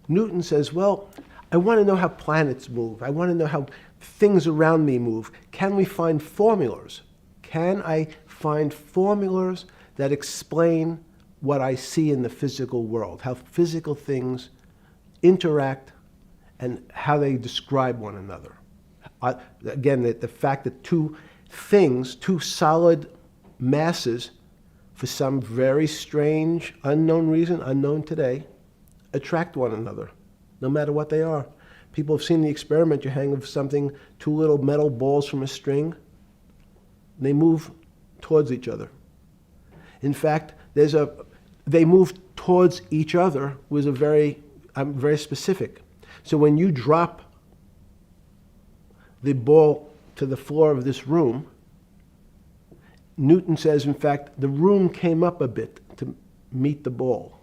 Newton says, well, I want to know how planets move. I want to know how things around me move. Can we find formulas? Can I find formulas that explain what I see in the physical world, how physical things interact and how they describe one another? Again, the fact that two things, two solid masses, for some very strange, unknown reason, unknown today, attract one another, no matter what they are. People have seen the experiment. You hang something, two little metal balls from a string, and they move towards each other. In fact, they move towards each other was very specific. So when you drop the ball to the floor of this room, Newton says, in fact, the room came up a bit to meet the ball.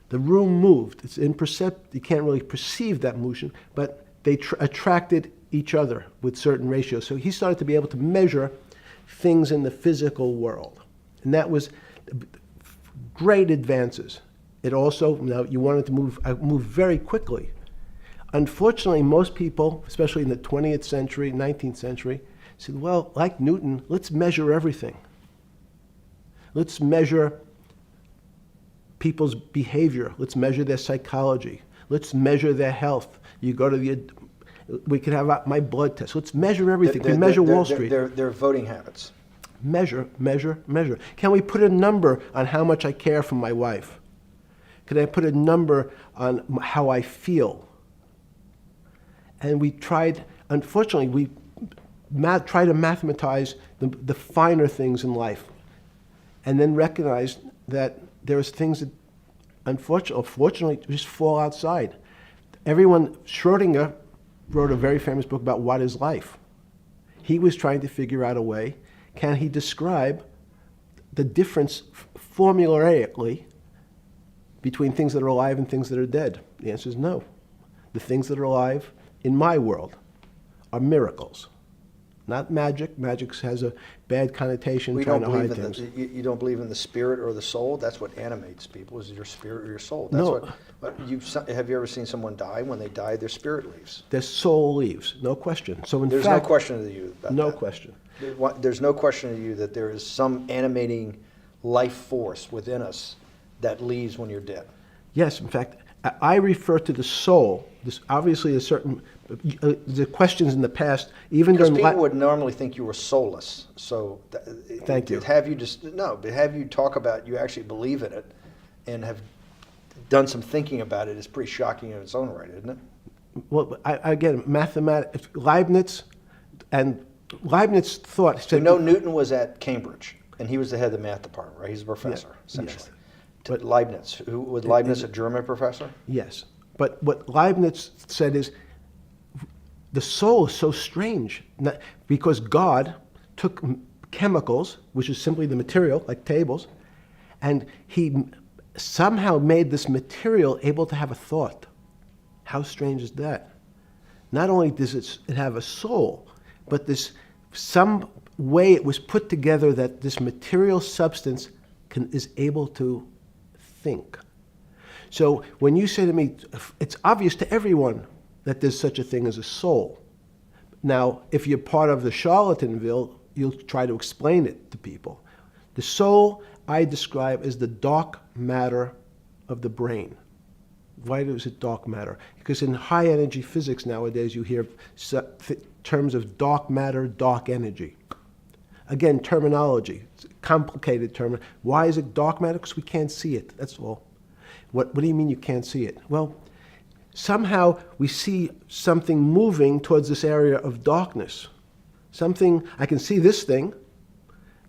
The room moved. It's imperceptible. You can't really perceive that motion, but they attracted each other with certain ratios. So he started to be able to measure things in the physical world. And that was great advances. It also, now you wanted to move very quickly. Unfortunately, most people, especially in the 20th century, 19th century, said, well, like Newton, let's measure everything. Let's measure people's behavior. Let's measure their psychology. Let's measure their health. You go to we could have my blood test. Let's measure everything. We measure Wall Street. Their voting habits. Measure, measure, measure. Can we put a number on how much I care for my wife? Can I put a number on how I feel? And we tried, unfortunately, we try to mathematize the finer things in life, and then recognize that there's things that unfortunately just fall outside. Schrodinger wrote a very famous book about what is life. He was trying to figure out a way, can he describe the difference formulaically between things that are alive and things that are dead? The answer is no. The things that are alive in my world are miracles, not magic. Magic has a bad connotation, We trying don't to hide believe in things. you don't believe in the spirit or the soul. That's what animates people, is your spirit or your soul. That's No. have you ever seen someone die? When they die, their spirit leaves. Their soul leaves, no question. So in There's fact, no question to you about no that. question. There's no question to you that there is some animating life force within us that leaves when you're dead. Yes, in fact, I refer to the soul. This obviously a certain the questions in the past, even Because during people would normally think you were soulless. So Thank you. But have you talk about you actually believe in it and have done some thinking about it is pretty shocking in its own right, isn't it? well, again, mathematics. Leibniz thought. We Said, know Newton was at Cambridge, and he was the head of the math department, right? He's a professor, essentially. yes. But Leibniz, was Leibniz a German professor? Yes, but what Leibniz said is the soul is so strange because God took chemicals, which is simply the material, like tables, and he somehow made this material able to have a thought. How strange is that? Not only does it have a soul, but some way it was put together that this material substance is able to think. So when you say to me, it's obvious to everyone that there's such a thing as a soul. Now, if you're part of the Charlatanville, you'll try to explain it to people. The soul I describe as the dark matter of the brain. Why is it dark matter? Because in high energy physics nowadays you hear terms of dark matter, dark energy. Again, terminology. It's a complicated term. Why is it dark matter? Because we can't see it, that's all. What do you mean you can't see it? Well, somehow we see something moving towards this area of darkness. Something, I can see this thing.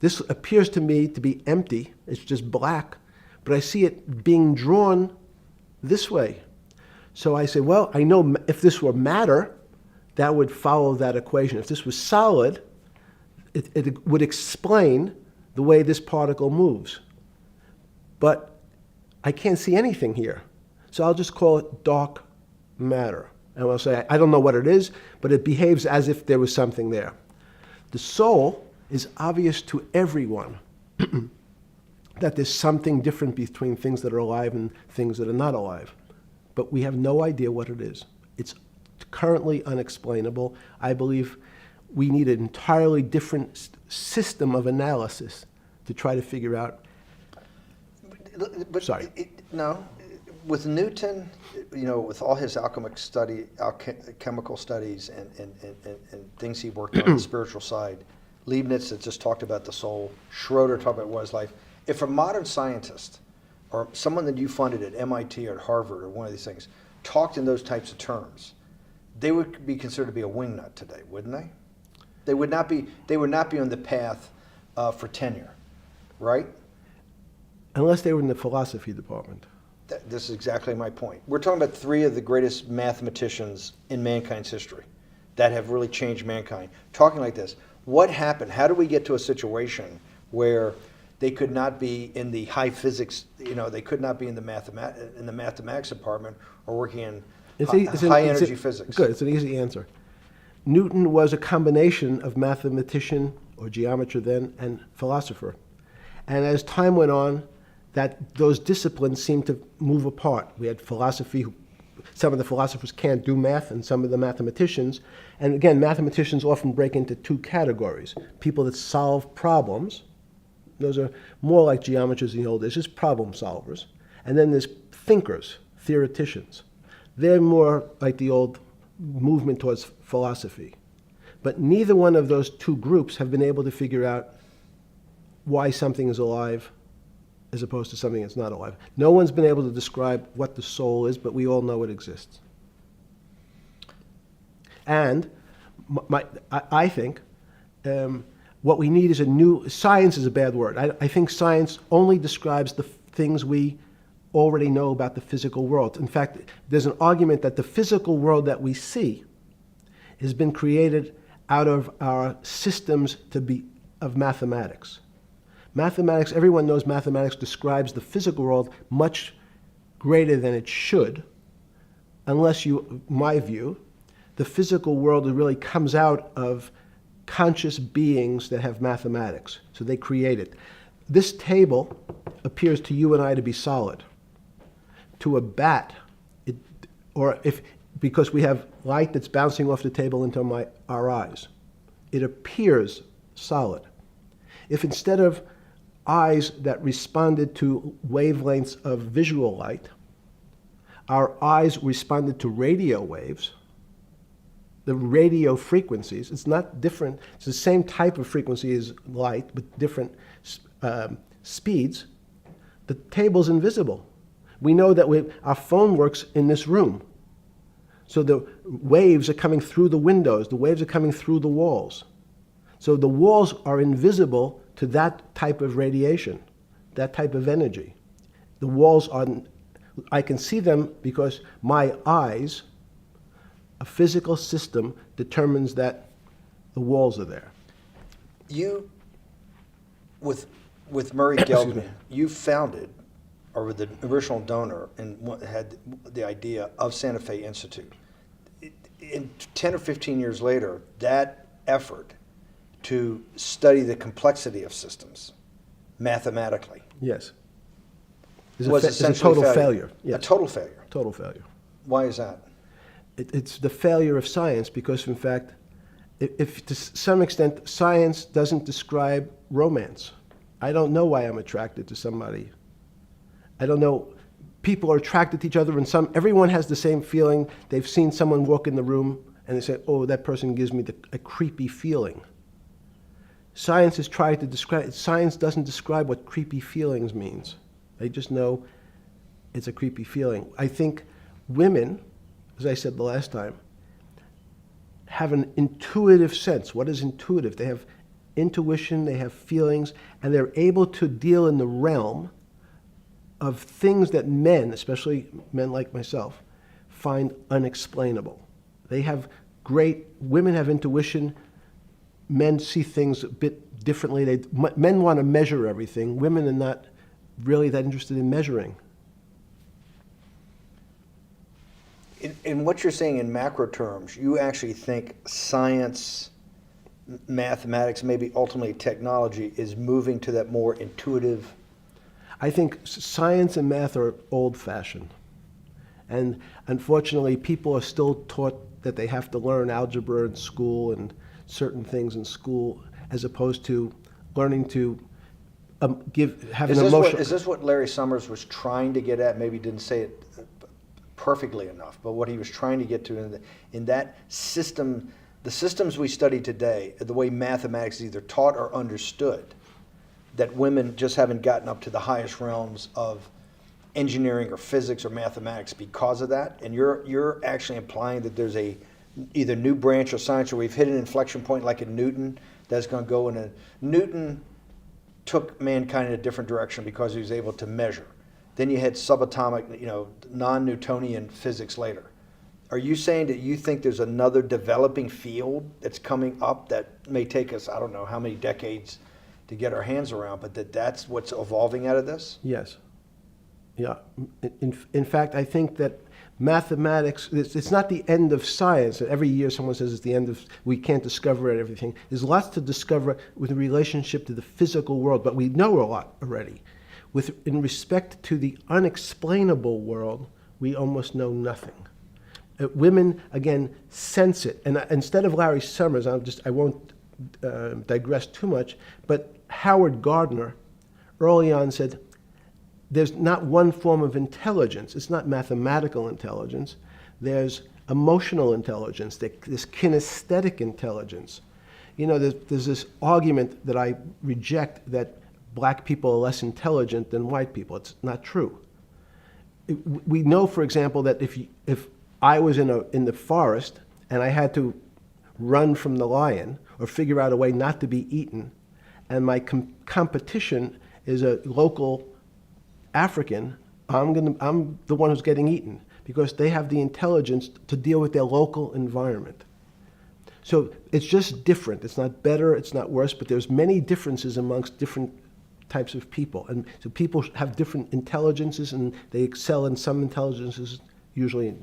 This appears to me to be empty. It's just black. But I see it being drawn this way. So I say, well, I know if this were matter, that would follow that equation. If this was solid, it would explain the way this particle moves. But I can't see anything here. So I'll just call it dark matter. And I'll say, I don't know what it is, but it behaves as if there was something there. The soul is obvious to everyone that there's something different between things that are alive and things that are not alive. But we have no idea what it is. It's currently unexplainable. I believe we need an entirely different system of analysis to try to figure out. But Sorry. No, with Newton, with all his alchemical studies and things he worked on the spiritual side, Leibniz had just talked about the soul, Schroeder talked about what is life. If a modern scientist or someone that you funded at MIT or at Harvard or one of these things talked in those types of terms, they would be considered to be a wingnut today, wouldn't they? They would not be on the path for tenure, right? Unless they were in the philosophy department. This is exactly my point. We're talking about three of the greatest mathematicians in mankind's history that have really changed mankind. Talking like this, what happened? How do we get to a situation where they could not be in the high physics, they could not be in the mathematics department or working in high energy physics? Good, it's an easy answer. Newton was a combination of mathematician, or geometer then, and philosopher. And as time went on, those disciplines seemed to move apart. We had philosophy, some of the philosophers can't do math, and some of the mathematicians. And again, mathematicians often break into two categories. People that solve problems, those are more like geometers in the old days, just problem solvers. And then there's thinkers, theoreticians. They're more like the old movement towards philosophy. But neither one of those two groups have been able to figure out why something is alive as opposed to something that's not alive. No one's been able to describe what the soul is, but we all know it exists. And I think what we need is science is a bad word. I think science only describes the things we already know about the physical world. In fact, there's an argument that the physical world that we see has been created out of our systems of mathematics. Mathematics, everyone knows mathematics describes the physical world much greater than it should, unless my view, the physical world really comes out of conscious beings that have mathematics. So they create it. This table appears to you and I to be solid. To a bat, because we have light that's bouncing off the table into our eyes, it appears solid. If instead of eyes that responded to wavelengths of visual light, our eyes responded to radio waves, the radio frequencies, it's not different, it's the same type of frequency as light, but different speeds, the table's invisible. We know that our phone works in this room. So the waves are coming through the windows, the waves are coming through the walls. So the walls are invisible to that type of radiation, that type of energy. The walls I can see them because my eyes, a physical system determines that the walls are there. You, with Murray Geldman, you founded, or were the original donor, and had the idea of Santa Fe Institute. In 10 or 15 years later, that effort to study the complexity of systems mathematically Yes. was It's a essentially total failure. Yes. A total failure. Total failure. Why is that? It's the failure of science because, in fact, if to some extent science doesn't describe romance. I don't know why I'm attracted to somebody. I don't know. People are attracted to each other, and everyone has the same feeling. They've seen someone walk in the room, and they say, "Oh, that person gives me a creepy feeling." Science has tried to describe. Science doesn't describe what creepy feelings means. They just know it's a creepy feeling. I think women as I said the last time, have an intuitive sense. What is intuitive? They have intuition, they have feelings, and they're able to deal in the realm of things that men, especially men like myself, find unexplainable. Women have intuition, men see things a bit differently. Men want to measure everything. Women are not really that interested in measuring. In what you're saying in macro terms, you actually think science, mathematics, maybe ultimately technology is moving to that more intuitive. I think science and math are old-fashioned. And unfortunately, people are still taught that they have to learn algebra in school and certain things in school, as opposed to learning to have an emotion. Is this what Larry Summers was trying to get at? Maybe he didn't say it perfectly enough, but what he was trying to get to in that system, the systems we study today, the way mathematics is either taught or understood, that women just haven't gotten up to the highest realms of engineering or physics or mathematics because of that. And you're actually implying that there's a either new branch of science, or we've hit an inflection point like in Newton that's going to go in a Newton took mankind in a different direction because he was able to measure. Then you had subatomic, non-Newtonian physics later. Are you saying that you think there's another developing field that's coming up that may take us, I don't know how many decades to get our hands around, but that's what's evolving out of this? Yes. Yeah. In fact, I think that mathematics, it's not the end of science. Every year someone says it's the end of, we can't discover everything. There's lots to discover with relationship to the physical world, but we know a lot already. In respect to the unexplainable world, we almost know nothing. Women, again, sense it. And instead of Larry Summers, I won't digress too much, but Howard Gardner early on said, there's not one form of intelligence. It's not mathematical intelligence. There's emotional intelligence. There's kinesthetic intelligence. There's this argument that I reject that black people are less intelligent than white people. It's not true. We know, for example, that if I was in the forest and I had to run from the lion or figure out a way not to be eaten, and my competition is a local African, I'm the one who's getting eaten because they have the intelligence to deal with their local environment. So it's just different. It's not better, it's not worse, but there's many differences amongst different types of people. And so people have different intelligences, and they excel in some intelligences usually,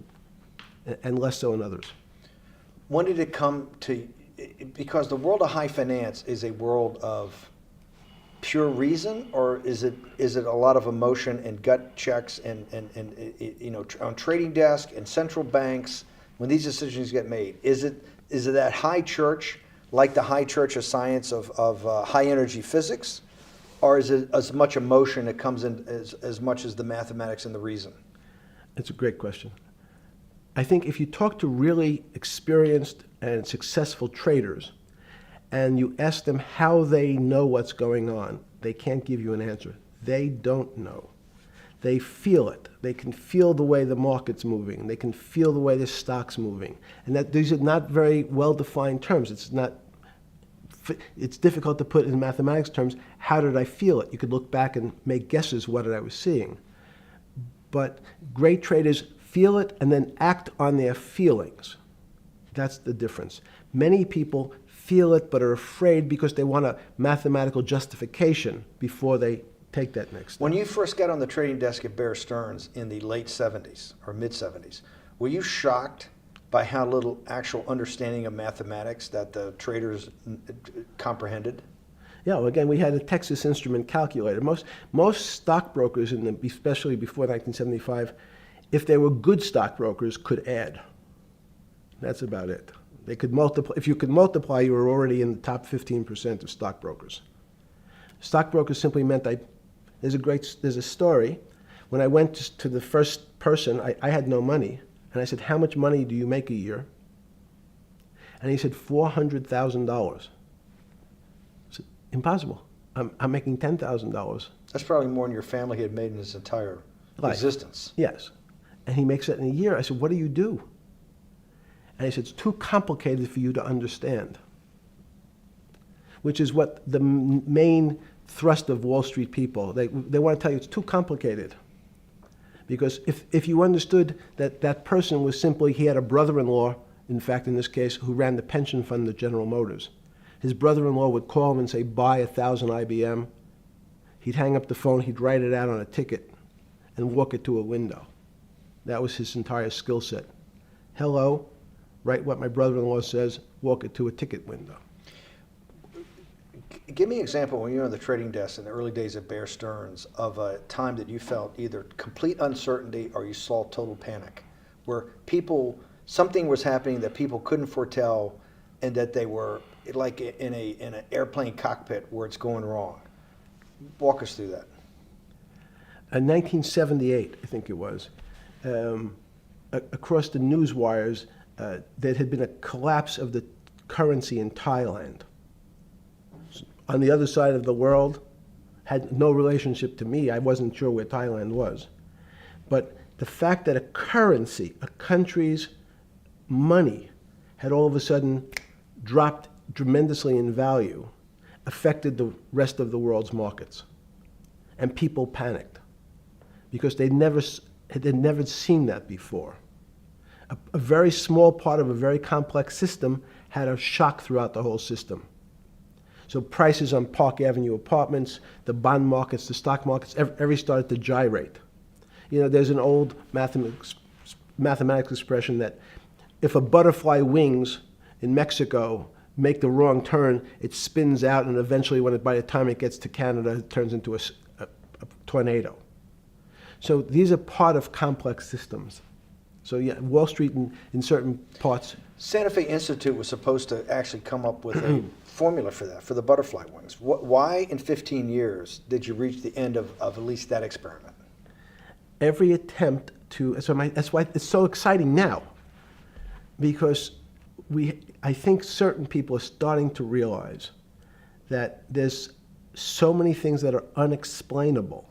and less so in others. When did it come to, because the world of high finance is a world of pure reason, or is it a lot of emotion and gut checks and on trading desk and central banks when these decisions get made? Is it that high church, like the high church of science of high energy physics, or is it as much emotion that comes in as much as the mathematics and the reason? That's a great question. I think if you talk to really experienced and successful traders, and you ask them how they know what's going on, they can't give you an answer. They don't know. They feel it. They can feel the way the market's moving. They can feel the way the stock's moving. And that these are not very well-defined terms. It's difficult to put in mathematics terms, how did I feel it? You could look back and make guesses what I was seeing. But great traders feel it and then act on their feelings. That's the difference. Many people feel it but are afraid because they want a mathematical justification before they take that next step. When you first got on the trading desk at Bear Stearns in the late 70s or mid 70s, were you shocked by how little actual understanding of mathematics that the traders comprehended? Yeah, well, again, we had a Texas Instrument calculator. Most stockbrokers, especially before 1975, if they were good stockbrokers, could add. That's about it. They could multiply. If you could multiply, you were already in the top 15% of stockbrokers. Stockbrokers simply meant there's a story. When I went to the first person, I had no money. And I said, how much money do you make a year? And he said, $400,000. I said, impossible. I'm making $10,000. That's probably more than your family had made in its entire existence. Yes. And he makes it in a year. I said, what do you do? And he said, it's too complicated for you to understand, which is what the main thrust of Wall Street people, they want to tell you it's too complicated. Because if you understood that that person was simply, he had a brother-in-law, in fact, in this case, who ran the pension fund at General Motors. His brother-in-law would call him and say, buy 1,000 IBM. He'd hang up the phone, he'd write it out on a ticket and walk it to a window. That was his entire skill set. Hello, write what my brother-in-law says, walk it to a ticket window. Give me an example when you were on the trading desk in the early days of Bear Stearns of a time that you felt either complete uncertainty or you saw total panic, where something was happening that people couldn't foretell and that they were like in an airplane cockpit where it's going wrong. Walk us through that. In 1978, I think it was, across the news wires, there had been a collapse of the currency in Thailand. On the other side of the world, had no relationship to me. I wasn't sure where Thailand was. But the fact that a currency, a country's money, had all of a sudden dropped tremendously in value, affected the rest of the world's markets. And people panicked because they'd never seen that before. A very small part of a very complex system had a shock throughout the whole system. So prices on Park Avenue apartments, the bond markets, the stock markets, every started to gyrate. You know, there's an old mathematics expression that if a butterfly wings in Mexico make the wrong turn, it spins out, and eventually, by the time it gets to Canada, it turns into a tornado. So these are part of complex systems. So yeah, Wall Street in certain parts. Santa Fe Institute was supposed to actually come up with a formula for that, for the butterfly wings. Why in 15 years did you reach the end of at least that experiment? Every attempt to, that's why it's so exciting now, because I think certain people are starting to realize that there's so many things that are unexplainable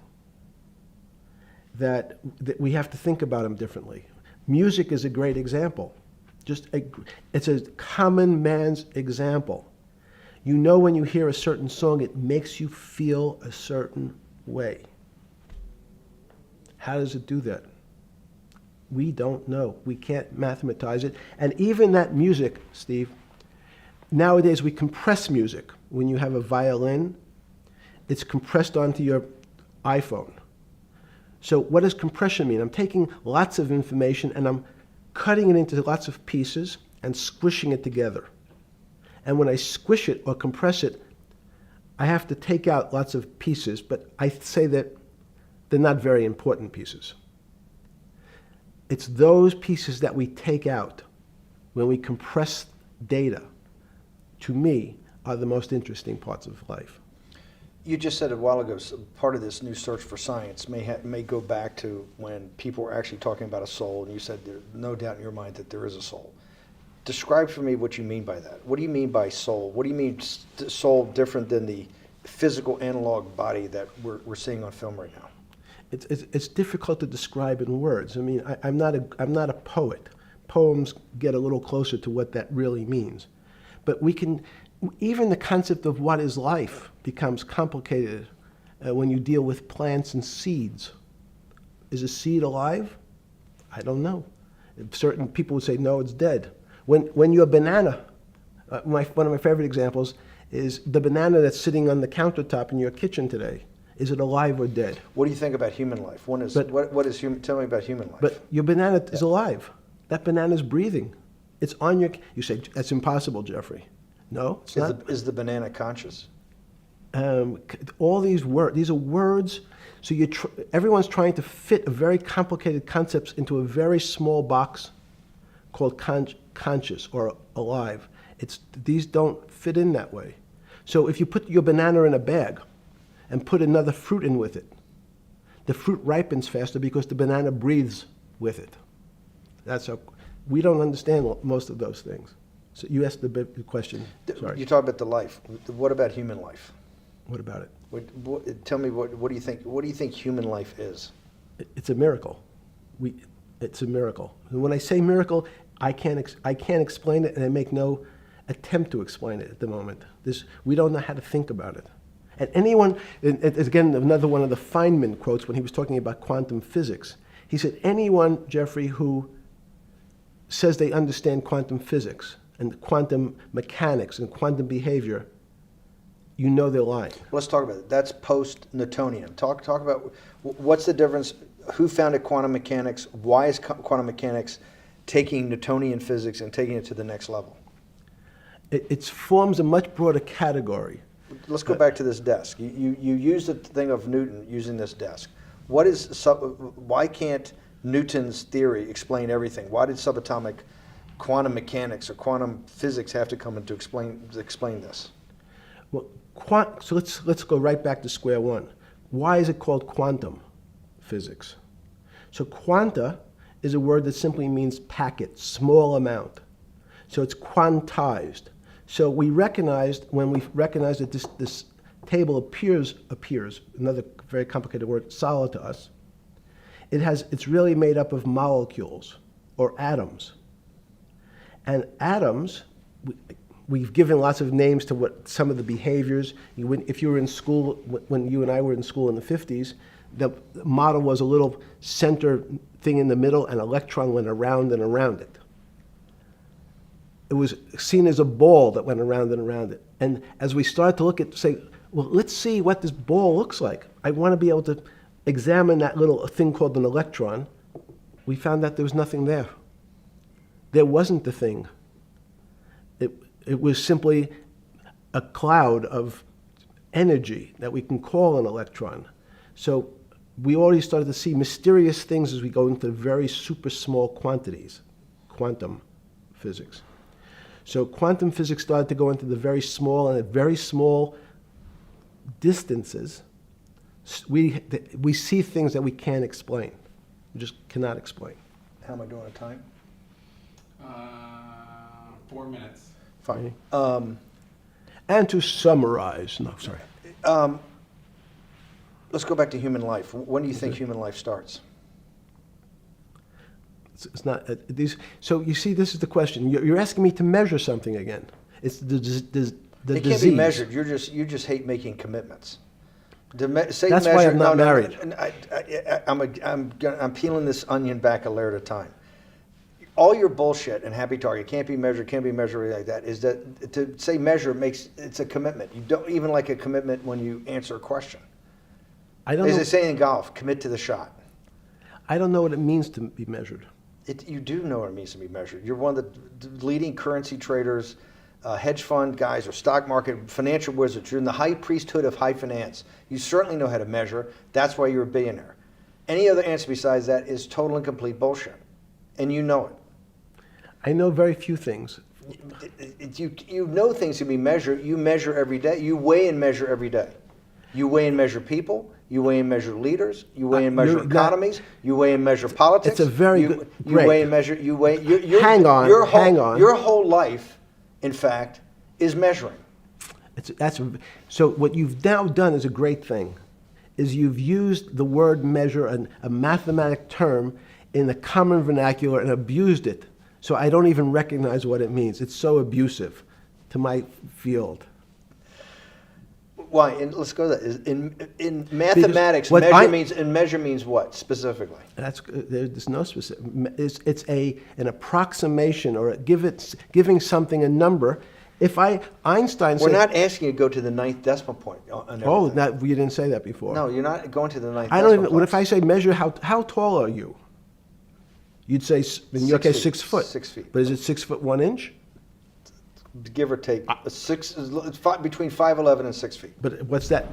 that we have to think about them differently. Music is a great example. It's a common man's example. You know when you hear a certain song, it makes you feel a certain way. How does it do that? We don't know. We can't mathematize it. And even that music, Steve, nowadays we compress music. When you have a violin, it's compressed onto your iPhone. So what does compression mean? I'm taking lots of information and I'm cutting it into lots of pieces and squishing it together. And when I squish it or compress it, I have to take out lots of pieces, but I say that they're not very important pieces. It's those pieces that we take out when we compress data, to me, are the most interesting parts of life. You just said a while ago, part of this new search for science may go back to when people were actually talking about a soul, and you said there's no doubt in your mind that there is a soul. Describe for me what you mean by that. What do you mean by soul? What do you mean soul different than the physical analog body that we're seeing on film right now? It's difficult to describe in words. I mean, I'm not a poet. Poems get a little closer to what that really means. But even the concept of what is life becomes complicated when you deal with plants and seeds. Is a seed alive? I don't know. Certain people would say, no, it's dead. When your banana, one of my favorite examples is the banana that's sitting on the countertop in your kitchen today. Is it alive or dead? What do you think about human life? What is human? Tell me about human life. But your banana is alive. That banana is breathing. It's on your. You say that's impossible, Jeffrey. No, it's not. Is the banana conscious? All these words. These are words. So everyone's trying to fit a very complicated concepts into a very small box called conscious or alive. These don't fit in that way. So if you put your banana in a bag and put another fruit in with it, the fruit ripens faster because the banana breathes with it. We don't understand most of those things. So you asked the big question. Sorry. You talk about the life. What about human life? What about it? Tell me what do you think? What do you think human life is? It's a miracle. It's a miracle. And when I say miracle, I can't explain it, and I make no attempt to explain it at the moment. We don't know how to think about it. And anyone, and again, another one of the Feynman quotes when he was talking about quantum physics. He said, anyone, Jeffrey, who says they understand quantum physics and quantum mechanics and quantum behavior, you know they're lying. Let's talk about it. That's post-Newtonian. Talk about what's the difference, who founded quantum mechanics, why is quantum mechanics taking Newtonian physics and taking it to the next level? It forms a much broader category. Let's go back to this desk. You use the thing of Newton using this desk. Why can't Newton's theory explain everything? Why did subatomic quantum mechanics or quantum physics have to come in to explain this? Well, so let's go right back to square one. Why is it called quantum physics? So quanta is a word that simply means packet, small amount. So it's quantized. So we recognized, when we recognized that this table appears, another very complicated word, solid to us, it's really made up of molecules or atoms. And atoms, we've given lots of names to what some of the behaviors. If you were in school, when you and I were in school in the 50s, the model was a little center thing in the middle, and an electron went around and around it. It was seen as a ball that went around and around it. And as we started to look at, say, well, let's see what this ball looks like. I want to be able to examine that little thing called an electron. We found that there was nothing there. There wasn't the thing. It was simply a cloud of energy that we can call an electron. So we already started to see mysterious things as we go into very super small quantities, quantum physics. So quantum physics started to go into the very small, and at very small distances, we see things that we can't explain. We just cannot explain. How am I doing on time? 4 minutes. Fine. And to summarize, no, sorry. Let's go back to human life. When do you think human life starts? It's not these. So you see, this is the question. You're asking me to measure something again. It's the disease. It can't be measured. You just hate making commitments. That's why I'm not married. I'm peeling this onion back a layer at a time. All your bullshit and happy target can't be measured like that. Is that to say measure it's a commitment. You don't even like a commitment when you answer a question. I don't know. As they say in golf, commit to the shot. I don't know what it means to be measured. You do know what it means to be measured. You're one of the leading currency traders, hedge fund guys, or stock market financial wizards. You're in the high priesthood of high finance. You certainly know how to measure. That's why you're a billionaire. Any other answer besides that is total and complete bullshit, and you know it. I know very few things. You know things can be measured. You measure every day. You weigh and measure every day. You weigh and measure people. You weigh and measure leaders. You weigh and measure economies. You weigh and measure politics. It's a very good. You weigh and measure. You weigh. Hang on. Your whole life, in fact, is measuring. So what you've now done is a great thing, is you've used the word measure, a mathematic term, in the common vernacular and abused it. So I don't even recognize what it means. It's so abusive to my field. Why? And let's go to that. In mathematics, measure means what specifically? There's no specific. It's an approximation, or giving something a number. Einstein said, we're not asking you to go to the ninth decimal point. Oh, you didn't say that before. No, you're not going to the ninth. I don't even. What if I say measure? How tall are you? You'd say, in your case, 6 foot. 6 feet. But is it 6 foot 1 inch? Give or take, between 5'11" and 6 feet. But what's that?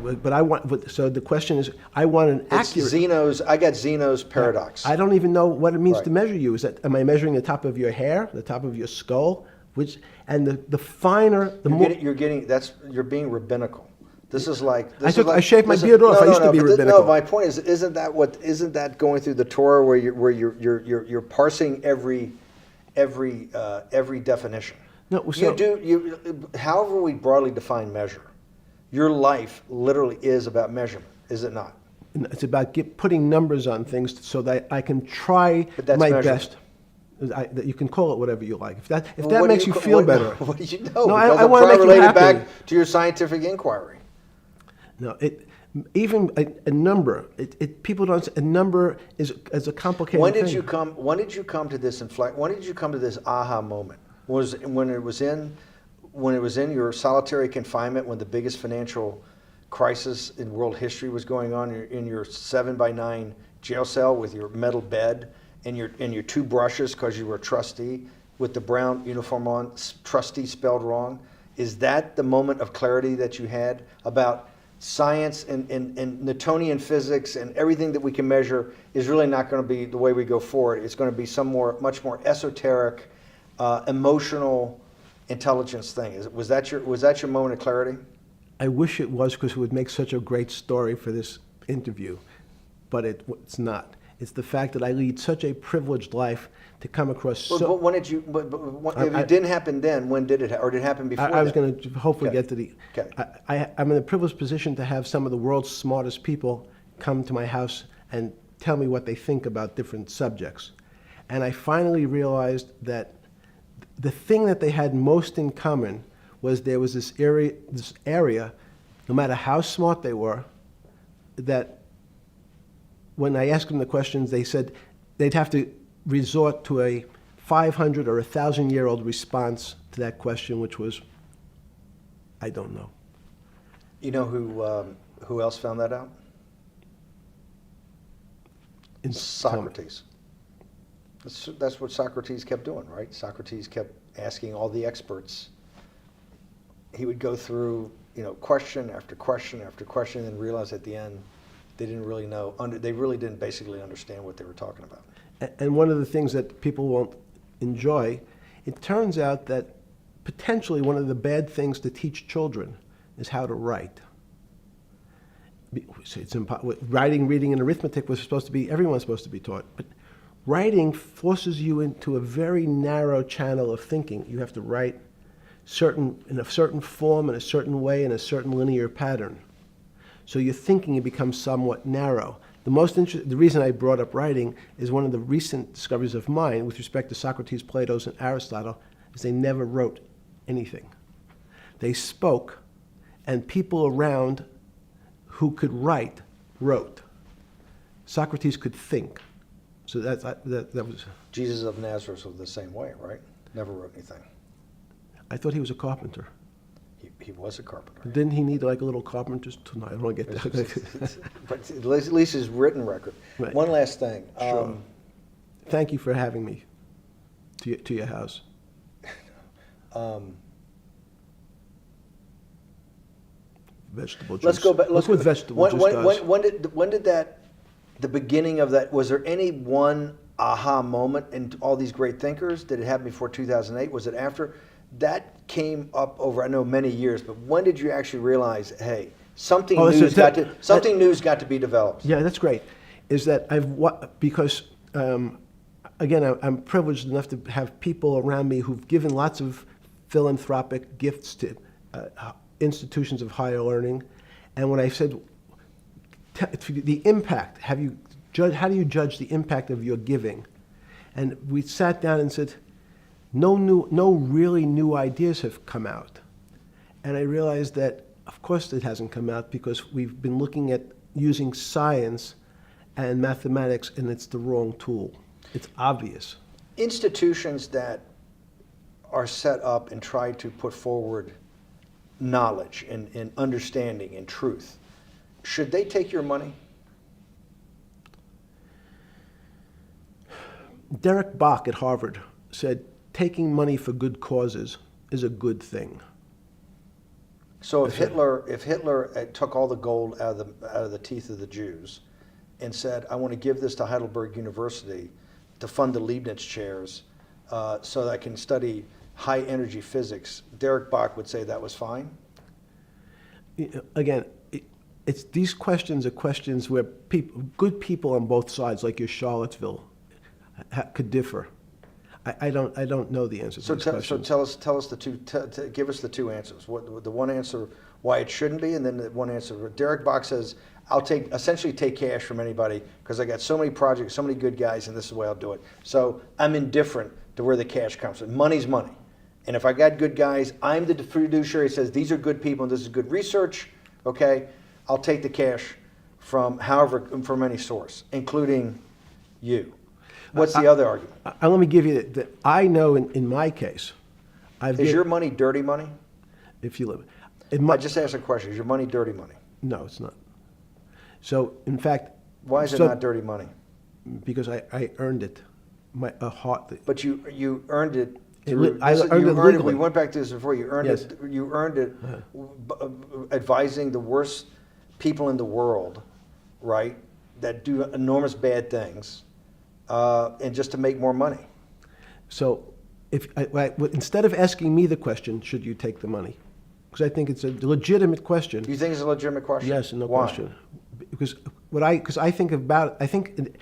So the question is, I want an accurate. I got Zeno's paradox. I don't even know what it means to measure you. Am I measuring the top of your hair, the top of your skull? The finer, the more. You're being rabbinical. This is like. I shaved my beard off. I used to be rabbinical. No, my point is, isn't that going through the Torah where you're parsing every definition? No, so, however we broadly define measure, your life literally is about measurement, is it not? It's about putting numbers on things so that I can try my best. That you can call it whatever you like. If that Well, that what do makes you ca- feel what- better. What do you know? No, Because I I'm wanna trying to make you relate it happy. back to your scientific inquiry. No, even a number. People don't. A number is a complicated When did thing. you come? When did you come to this When did you come to this aha moment? Was when it was in your solitary confinement, when the biggest financial crisis in world history was going on, in your 7x9 jail cell with your metal bed and your two brushes because you were a trustee with the brown uniform on, trustee spelled wrong. Is that the moment of clarity that you had about science and Newtonian physics and everything that we can measure is really not going to be the way we go forward? It's going to be much more esoteric, emotional intelligence thing. Was that your moment of clarity? I wish it was, because it would make such a great story for this interview, but it's not. It's the fact that I lead such a privileged life to come across But when did you? If it didn't happen then, when did it? Or did it happen before? I was then? going to hopefully Okay. get to the. Okay. I'm in a privileged position to have some of the world's smartest people come to my house and tell me what they think about different subjects. And I finally realized that the thing that they had most in common was there was this area, no matter how smart they were, that when I asked them the questions, they said they'd have to resort to a 500 or 1,000-year-old response to that question, which was, I don't know. You know who else found that out? Socrates. That's what Socrates kept doing, right? Socrates kept asking all the experts. He would go through, question after question after question, and realize at the end they didn't really know. They really didn't basically understand what they were talking about. And one of the things that people won't enjoy, it turns out that potentially one of the bad things to teach children is how to write. Writing, reading, and arithmetic was supposed to be, everyone's supposed to be taught. But writing forces you into a very narrow channel of thinking. You have to write in a certain form, in a certain way, in a certain linear pattern. So your thinking becomes somewhat narrow. The reason I brought up writing is one of the recent discoveries of mine with respect to Socrates, Plato, and Aristotle is they never wrote anything. They spoke, and people around who could write wrote. Socrates could think. So that was. Jesus of Nazareth was the same way, right? Never wrote anything. I thought he was a carpenter. He was a carpenter. Didn't he need like a little carpenter's tonight? I don't want to get that. But at least his written record. Right. One last thing. Sure. Thank you for having me to your house. Vegetable juice. Let's go back. Look what vegetable juice does. When did that? The beginning of that. Was there any one aha moment in all these great thinkers? Did it happen before 2008? Was it after? That came up over, I know, many years. But when did you actually realize, hey, something new's got to be developed? Yeah, that's great. Is that because again, I'm privileged enough to have people around me who've given lots of philanthropic gifts to institutions of higher learning, and when I said the impact, how do you judge the impact of your giving? And we sat down and said, no really new ideas have come out. And I realized that, of course, it hasn't come out because we've been looking at using science and mathematics, and it's the wrong tool. It's obvious. Institutions that are set up and try to put forward knowledge and understanding and truth, should they take your money? Derek Bach at Harvard said, taking money for good causes is a good thing. So if Hitler took all the gold out of the teeth of the Jews and said, I want to give this to Heidelberg University to fund the Leibniz chairs so that I can study high energy physics, Derek Bach would say that was fine? Again, these questions are questions where good people on both sides, like your Charlottesville, could differ. I don't know the answer to these questions. So tell us the two. Give us the two answers. What the one answer why it shouldn't be, and then the one answer. Derek Bach says, I'll essentially take cash from anybody because I got so many projects, so many good guys, and this is the way I'll do it. So I'm indifferent to where the cash comes from. Money's money. And if I got good guys, I'm the fiduciary that says these are good people and this is good research, okay? I'll take the cash from any source, including you. What's the other argument? Let me give you that. I know in my case, Is your money dirty money? if you live, I just asked a question. Is your money dirty money? no, it's not. So in fact, Why is it not dirty money? because I earned it, But you earned it. I earned it legally. We went back to this before. You earned Yes. it. You earned it advising the worst people in the world, right? That do enormous bad things, and just to make more money. So instead of asking me the question, should you take the money? Because I think it's a legitimate question. Do you think it's a legitimate question? Yes, no Why? question. Because I think about, I think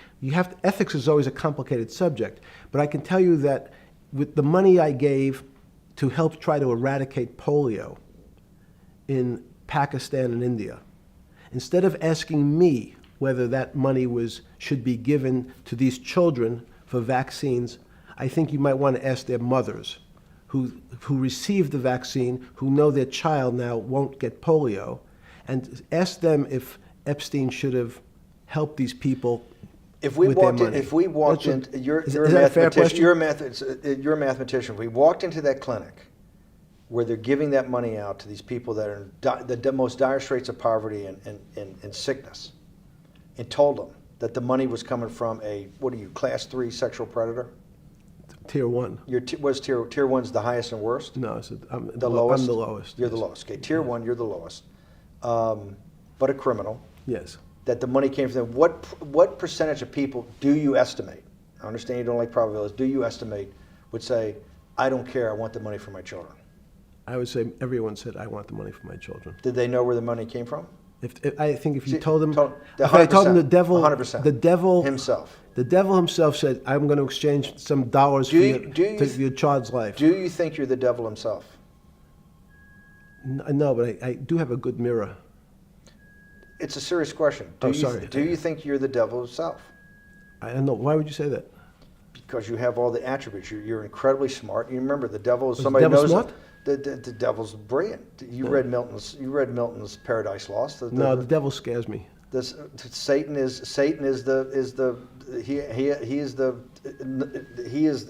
ethics is always a complicated subject, but I can tell you that with the money I gave to help try to eradicate polio in Pakistan and India, instead of asking me whether that money should be given to these children for vaccines, I think you might want to ask their mothers who received the vaccine, who know their child now won't get polio, and ask them if Epstein should have helped these people If we with walked their in, money. if we walked in, Is you're a that a fair mathematician. question? You're a mathematician. If we walked into that clinic where they're giving that money out to these people that are in the most dire straits of poverty and sickness, and told them that the money was coming from class 3 sexual predator? Tier 1. What's tier 1's the highest and worst? No, I'm the lowest. I'm the lowest. You're yes. the lowest. Okay, tier 1, you're the lowest. But a criminal. Yes. That the money came from them. What percentage of people do you estimate? I understand you don't like probabilities. Do you estimate would say, I don't care, I want the money for my children? I would say everyone said, I want the money for my children. Did they know where the money came from? I think if you See, told them, if I told them the devil, 100%. the devil Himself. The devil himself said, I'm going to exchange some dollars for your child's life. Do you think you're the devil himself? No, but I do have a good mirror. It's a serious question. Sorry. Do you think you're the devil himself? I don't know. Why would you say that? Because you have all the attributes. You're incredibly smart. You remember the devil is Was somebody the devil knows smart? The devil's brilliant. You read Milton's Paradise Lost. No, the devil scares me. Satan is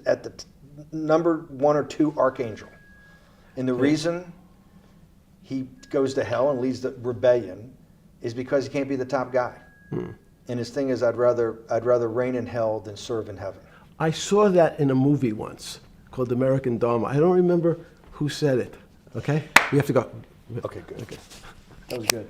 at the number 1 or 2 archangel, and the reason he goes to hell and leads the rebellion is because he can't be the top guy. And his thing is, I'd rather reign in hell than serve in heaven. I saw that in a movie once called American Dharma. I don't remember who said it. Okay, we have to go. Okay, good. Okay, that was good.